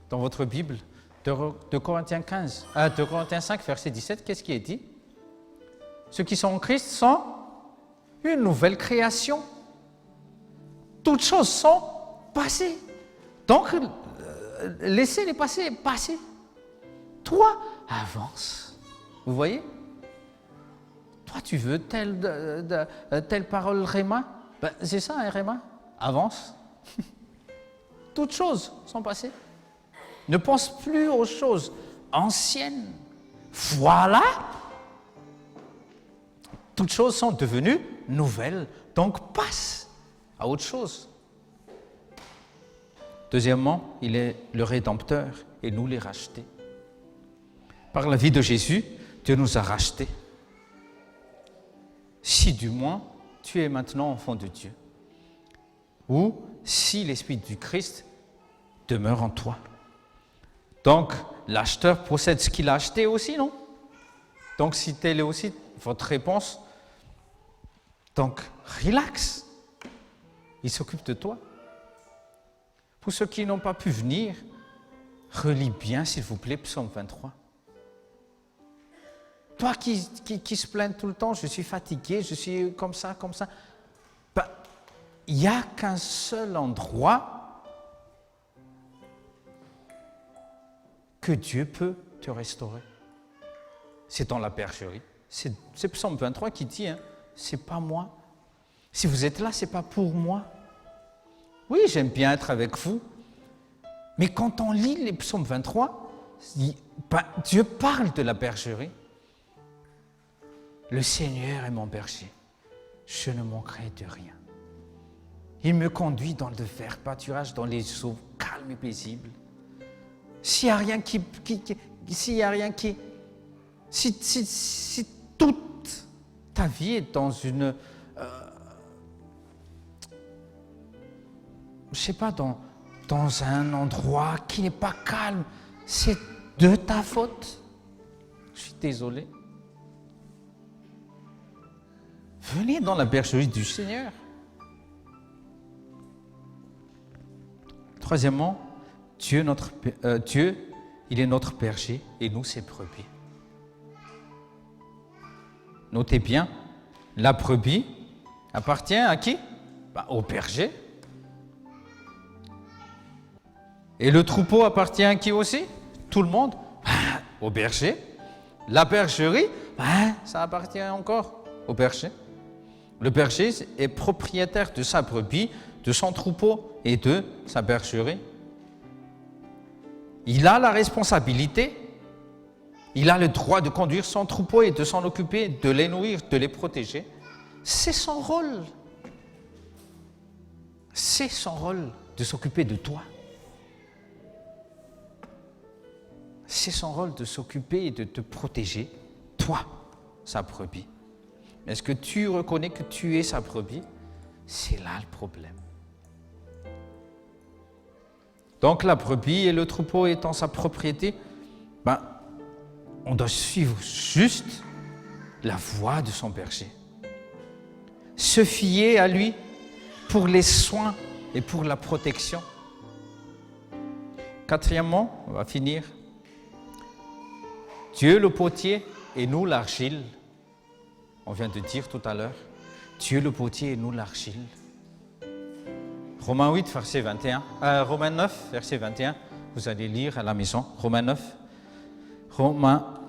dans votre Bible? 2 Corinthiens 5, verset 17, qu'est-ce qui est dit? Ceux qui sont en Christ sont une nouvelle création. Toutes choses sont passées. Donc, laissez les passés passer. Toi, avance. Vous voyez? Toi, tu veux telle parole Réma? Ben, c'est ça, hein, Réma? Avance. Toutes choses sont passées. Ne pense plus aux choses anciennes. Voilà. Toutes choses sont devenues nouvelles. Donc, passe à autre chose. Deuxièmement, il est le Rédempteur et nous les rachetés. Par la vie de Jésus, Dieu nous a rachetés. Si du moins tu es maintenant enfant de Dieu, ou si l'Esprit du Christ demeure en toi. Donc, l'acheteur possède ce qu'il a acheté aussi, non? Donc, si telle est aussi votre réponse, donc, relax. Il s'occupe de toi. Pour ceux qui n'ont pas pu venir, relis bien, s'il vous plaît, Psaume 23. Toi qui se plains tout le temps, je suis fatigué, je suis comme ça. Ben, il n'y a qu'un seul endroit que Dieu peut te restaurer. C'est dans la bergerie. C'est Psaume 23 qui dit, c'est pas moi. Si vous êtes là, c'est pas pour moi. Oui, j'aime bien être avec vous. Mais quand on lit les Psaumes 23, Dieu parle de la bergerie. Le Seigneur est mon berger. Je ne manquerai de rien. Il me conduit dans le vert pâturage, dans les eaux calmes et paisibles. S'il n'y a rien si toute ta vie est dans une, dans un endroit qui n'est pas calme, c'est de ta faute. Je suis désolé. Venez dans la bergerie du Seigneur. Troisièmement, Dieu, il est notre berger et nous, ses brebis. Notez bien, la brebis appartient à qui? Au berger. Et le troupeau appartient à qui aussi? Tout le monde. Au berger. La bergerie, ça appartient encore au berger. Le berger est propriétaire de sa brebis, de son troupeau et de sa bergerie. Il a la responsabilité, il a le droit de conduire son troupeau et de s'en occuper, de les nourrir, de les protéger. C'est son rôle. C'est son rôle de s'occuper de toi. C'est son rôle de s'occuper et de te protéger, toi, sa brebis. Est-ce que tu reconnais que tu es sa brebis? C'est là le problème. Donc la brebis et le troupeau étant sa propriété, on doit suivre juste la voie de son berger. Se fier à lui pour les soins et pour la protection. Quatrièmement, on va finir. Dieu le potier et nous l'argile. On vient de dire tout à l'heure, Dieu le potier et nous l'argile. Romains 8, verset 21. Romains 9, verset 21. Vous allez lire à la maison. Romains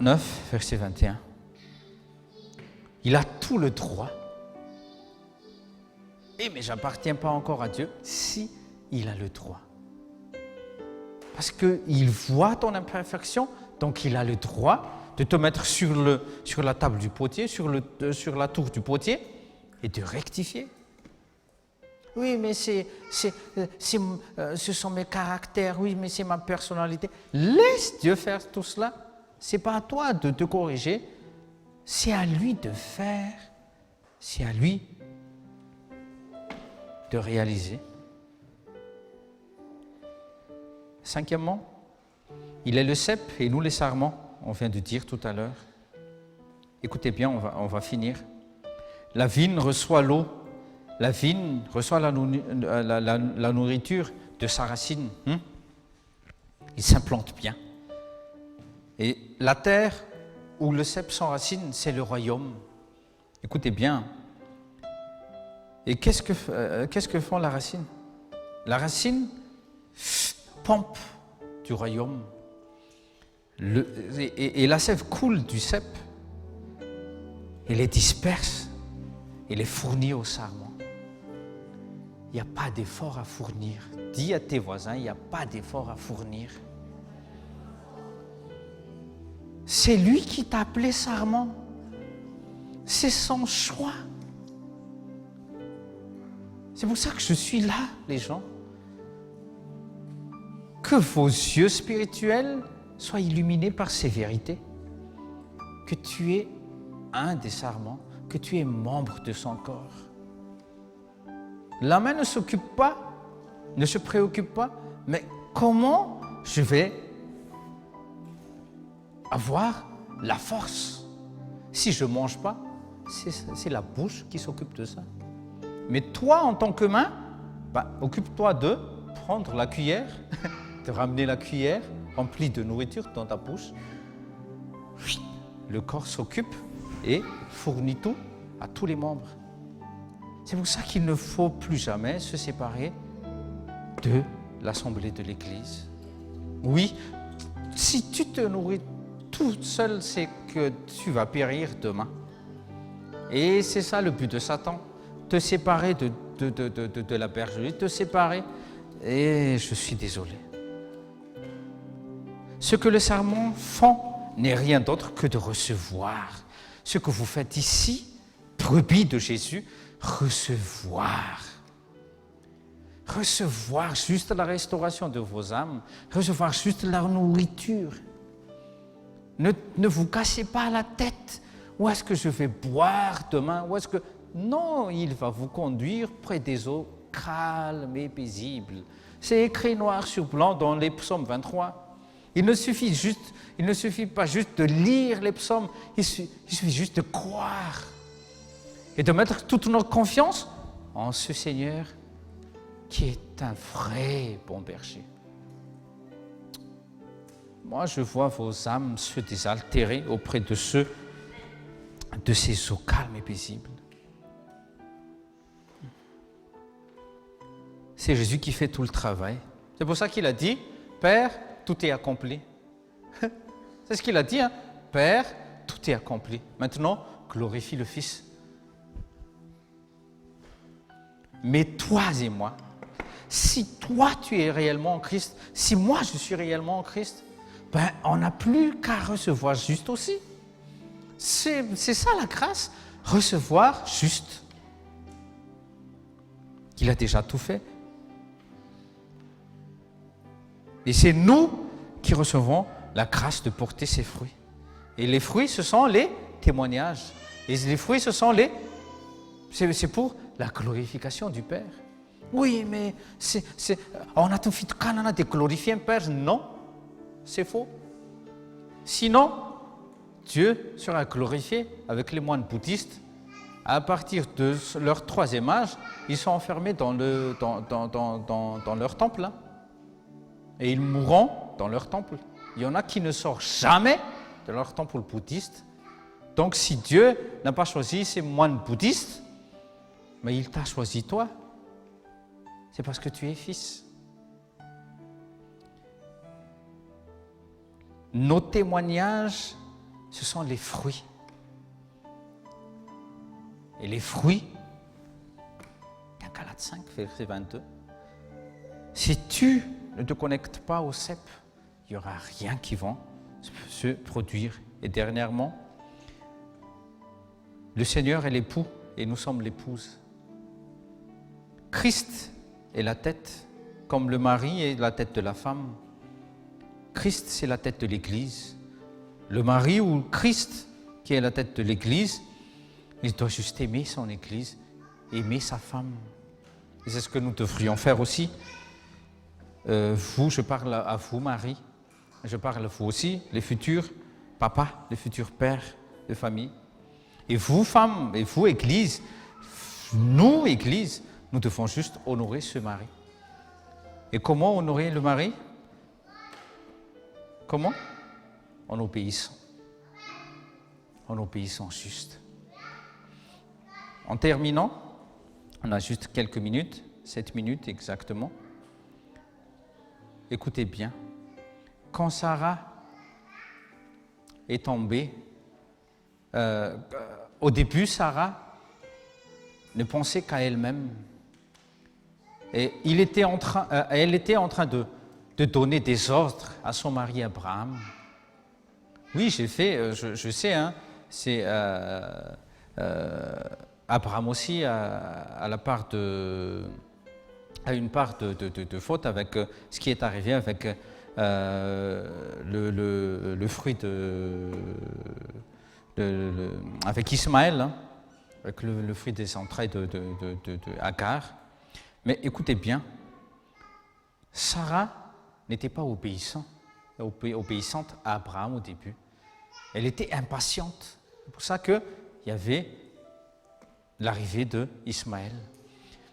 9, verset 21. Il a tout le droit. Mais je n'appartiens pas encore à Dieu. Si, il a le droit. Parce qu'il voit ton imperfection, donc il a le droit de te mettre sur la table du potier, sur la tour du potier, et de rectifier. Oui, mais ce sont mes caractères, oui, mais c'est ma personnalité. Laisse Dieu faire tout cela. Ce n'est pas à toi de te corriger, c'est à lui de faire, c'est à lui de réaliser. Cinquièmement, il est le cep et nous les sarments. On vient de dire tout à l'heure. Écoutez bien, on va finir. La vigne reçoit l'eau. La vigne reçoit la nourriture de sa racine. Il s'implante bien. Et la terre où le cep s'enracine, c'est le royaume. Écoutez bien. Et qu'est-ce que font la racine? La racine pompe du royaume. Et la sève coule du cep et les disperse et les fournit aux sarments. Il n'y a pas d'effort à fournir. Dis à tes voisins, il n'y a pas d'effort à fournir. C'est lui qui t'a appelé sarment. C'est son choix. C'est pour ça que je suis là, les gens. Que vos yeux spirituels sois illuminé par ces vérités, que tu es un des sarments, que tu es membre de son corps. La main ne se préoccupe pas, mais comment je vais avoir la force. Si je ne mange pas, c'est la bouche qui s'occupe de ça. Mais toi, en tant qu'humain, occupe-toi de prendre la cuillère, de ramener la cuillère remplie de nourriture dans ta bouche. Le corps s'occupe et fournit tout à tous les membres. C'est pour ça qu'il ne faut plus jamais se séparer de l'assemblée de l'Église. Oui, si tu te nourris tout seul, c'est que tu vas périr demain. Et c'est ça le but de Satan, te séparer de la bergerie, te séparer. Et je suis désolé. Ce que le serment fait n'est rien d'autre que de recevoir. Ce que vous faites ici, brebis de Jésus, recevoir. Recevoir juste la restauration de vos âmes, recevoir juste la nourriture. Ne vous cassez pas la tête. Où est-ce que je vais boire demain? Où est-ce que... Non, il va vous conduire près des eaux calmes et paisibles. C'est écrit noir sur blanc dans les psaumes 23. Il ne suffit pas juste de lire les psaumes, il suffit juste de croire et de mettre toute notre confiance en ce Seigneur qui est un vrai bon berger. Moi, je vois vos âmes se désaltérer auprès de ces eaux calmes et paisibles. C'est Jésus qui fait tout le travail. C'est pour ça qu'il a dit, Père, tout est accompli. C'est ce qu'il a dit, hein? Père, tout est accompli. Maintenant, glorifie le Fils. Mais toi et moi, si toi tu es réellement en Christ, si moi je suis réellement en Christ, on n'a plus qu'à recevoir juste aussi. C'est ça la grâce, recevoir juste. Il a déjà tout fait. Et c'est nous qui recevons la grâce de porter ses fruits. Et les fruits, ce sont les témoignages. Et les fruits, ce sont c'est pour la glorification du Père. Oui, mais on a tout fait quand on a glorifié un Père. Non, c'est faux. Sinon, Dieu sera glorifié avec les moines bouddhistes. À partir de leur 3e âge, ils sont enfermés dans leur temple. Hein. Et ils mourront dans leur temple. Il y en a qui ne sortent jamais de leur temple bouddhiste. Donc si Dieu n'a pas choisi ces moines bouddhistes, mais il t'a choisi toi. C'est parce que tu es fils. Nos témoignages, ce sont les fruits. Et les fruits, dans Galates 5, verset 22, si tu ne te connectes pas au cep, il n'y aura rien qui va se produire. Et dernièrement, le Seigneur est l'époux et nous sommes l'épouse. Christ est la tête, comme le mari est la tête de la femme. Christ, c'est la tête de l'Église. Le mari ou Christ, qui est la tête de l'Église, il doit juste aimer son Église, aimer sa femme. Et c'est ce que nous devrions faire aussi. Je parle à vous, Marie. Je parle à vous aussi, les futurs papas, les futurs pères de famille. Et vous, femmes, et vous, Église, nous, Église, nous devons juste honorer ce mari. Et comment honorer le mari? Comment? En obéissant. En obéissant juste. En terminant, on a juste quelques minutes, 7 minutes exactement. Écoutez bien, quand Sarah est tombée, au début, Sarah ne pensait qu'à elle-même. Et elle était en train de donner des ordres à son mari Abraham. Oui, je sais, hein, c'est Abraham aussi a une part de faute avec ce qui est arrivé avec le fruit avec Ismaël, hein, avec le fruit des entrailles de Agar. Mais écoutez bien, Sarah n'était pas obéissante à Abraham au début. Elle était impatiente. C'est pour ça qu'il y avait l'arrivée d'Ismaël.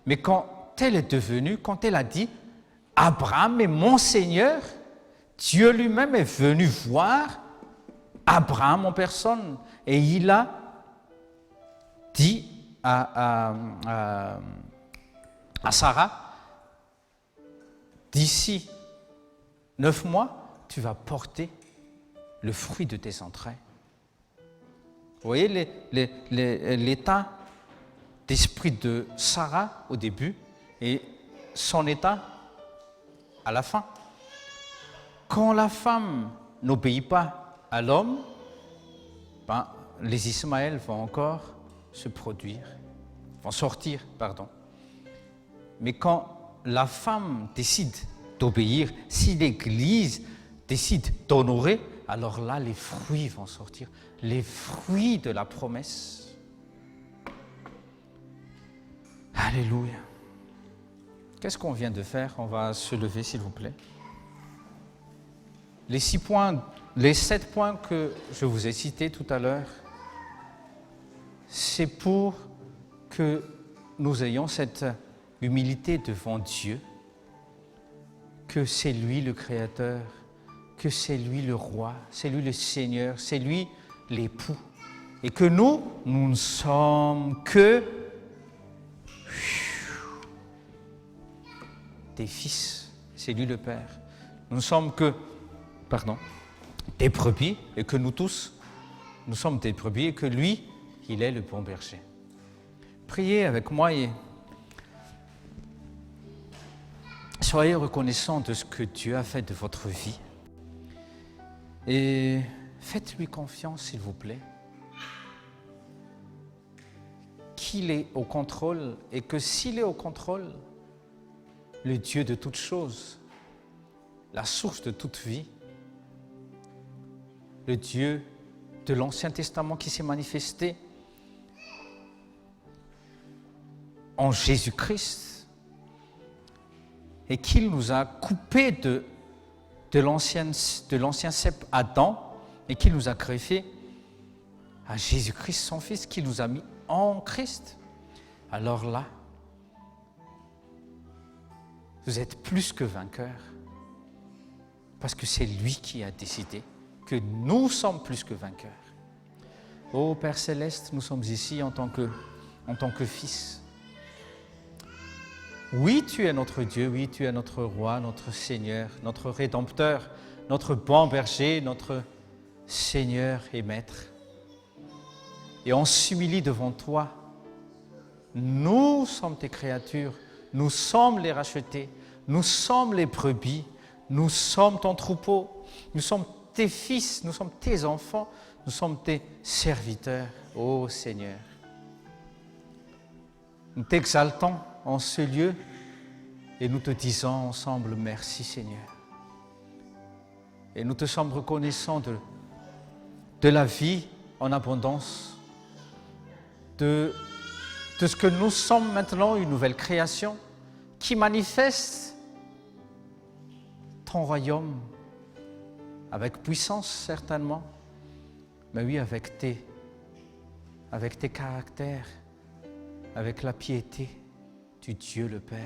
Mais quand elle est devenue, quand elle a dit « Abraham est mon Seigneur », Dieu lui-même est venu voir Abraham en personne. Et il a dit à Sarah, d'ici 9 mois, tu vas porter le fruit de tes entrailles. Vous voyez l'état d'esprit de Sarah au début et son état à la fin. Quand la femme n'obéit pas à l'homme, les Ismaëls vont encore sortir. Mais quand la femme décide d'obéir, si l'Église décide d'honorer, alors là, les fruits vont sortir, les fruits de la promesse. Alléluia. Qu'est-ce qu'on vient de faire? On va se lever, s'il vous plaît. Les 7 points que je vous ai cités tout à l'heure, c'est pour que nous ayons cette humilité devant Dieu, que c'est lui le Créateur, que c'est lui le Roi, c'est lui le Seigneur, c'est lui l'époux, et que nous ne sommes que des fils, c'est lui le Père. Nous ne sommes que, des brebis, et que nous tous, nous sommes des brebis, et que lui, il est le bon berger. Priez avec moi et soyez reconnaissants de ce que Dieu a fait de votre vie. Et faites-lui confiance, s'il vous plaît, qu'il est au contrôle et que s'il est au contrôle, le Dieu de toutes choses, la source de toute vie, le Dieu de l'Ancien Testament qui s'est manifesté en Jésus-Christ et qu'il nous a coupés de l'ancien cep Adam et qu'il nous a greffé à Jésus-Christ, son Fils, qu'il nous a mis en Christ. Alors là, vous êtes plus que vainqueurs parce que c'est lui qui a décidé que nous sommes plus que vainqueurs. Ô Père Céleste, nous sommes ici en tant que fils. Oui, tu es notre Dieu, oui, tu es notre Roi, notre Seigneur, notre Rédempteur, notre bon berger, notre Seigneur et Maître. Et on s'humilie devant toi. Nous sommes tes créatures, nous sommes les rachetés, nous sommes les brebis, nous sommes ton troupeau, nous sommes tes fils, nous sommes tes enfants, nous sommes tes serviteurs, ô Seigneur. Nous t'exaltons en ce lieu et nous te disons ensemble merci Seigneur. Et nous te sommes reconnaissants de la vie en abondance, de ce que nous sommes maintenant une nouvelle création qui manifeste ton royaume avec puissance certainement, mais oui avec tes caractères, avec la piété du Dieu le Père.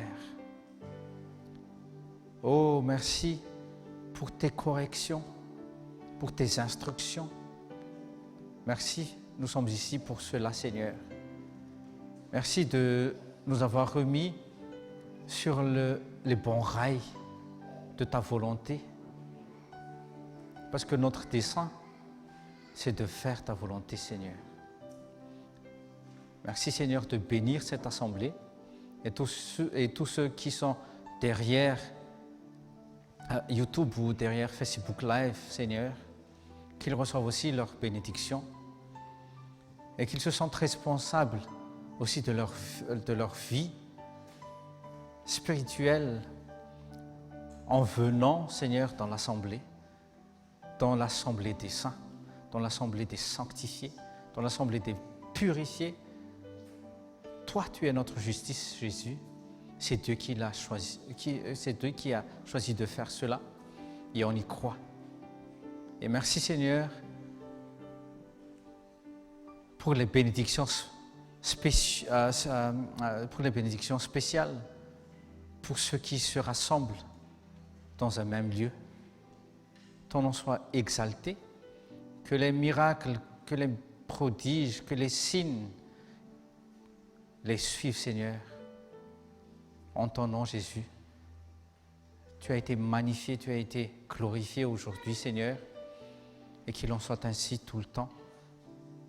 Oh, merci pour tes corrections, pour tes instructions. Merci, nous sommes ici pour cela, Seigneur. Merci de nous avoir remis sur les bons rails de ta volonté, parce que notre dessein, c'est de faire ta volonté, Seigneur. Merci Seigneur de bénir cette assemblée et tous ceux qui sont derrière YouTube ou derrière Facebook Live, Seigneur, qu'ils reçoivent aussi leur bénédiction et qu'ils se sentent responsables aussi de leur vie spirituelle en venant, Seigneur, dans l'assemblée des saints, dans l'assemblée des sanctifiés, dans l'assemblée des purifiés. Toi, tu es notre justice, Jésus. C'est Dieu qui l'a choisi, c'est Dieu qui a choisi de faire cela et on y croit. Et merci Seigneur pour les bénédictions spéciales, pour ceux qui se rassemblent dans un même lieu. Ton nom soit exalté, que les miracles, que les prodiges, que les signes les suivent, Seigneur. En ton nom, Jésus, tu as été magnifié, tu as été glorifié aujourd'hui, Seigneur, et qu'il en soit ainsi tout le temps.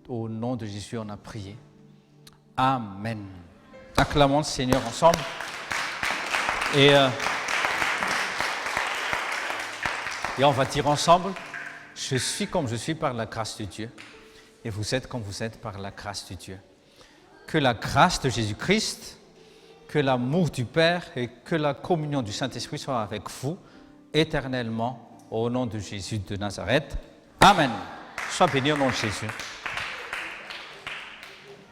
Au nom de Jésus, on a prié. Amen. Acclamons le Seigneur ensemble. Et on va dire ensemble, je suis comme je suis par la grâce de Dieu. Et vous êtes comme vous êtes par la grâce de Dieu. Que la grâce de Jésus-Christ, que l'amour du Père et que la communion du Saint-Esprit soient avec vous éternellement au nom de Jésus de Nazareth. Amen. Sois béni au nom de Jésus.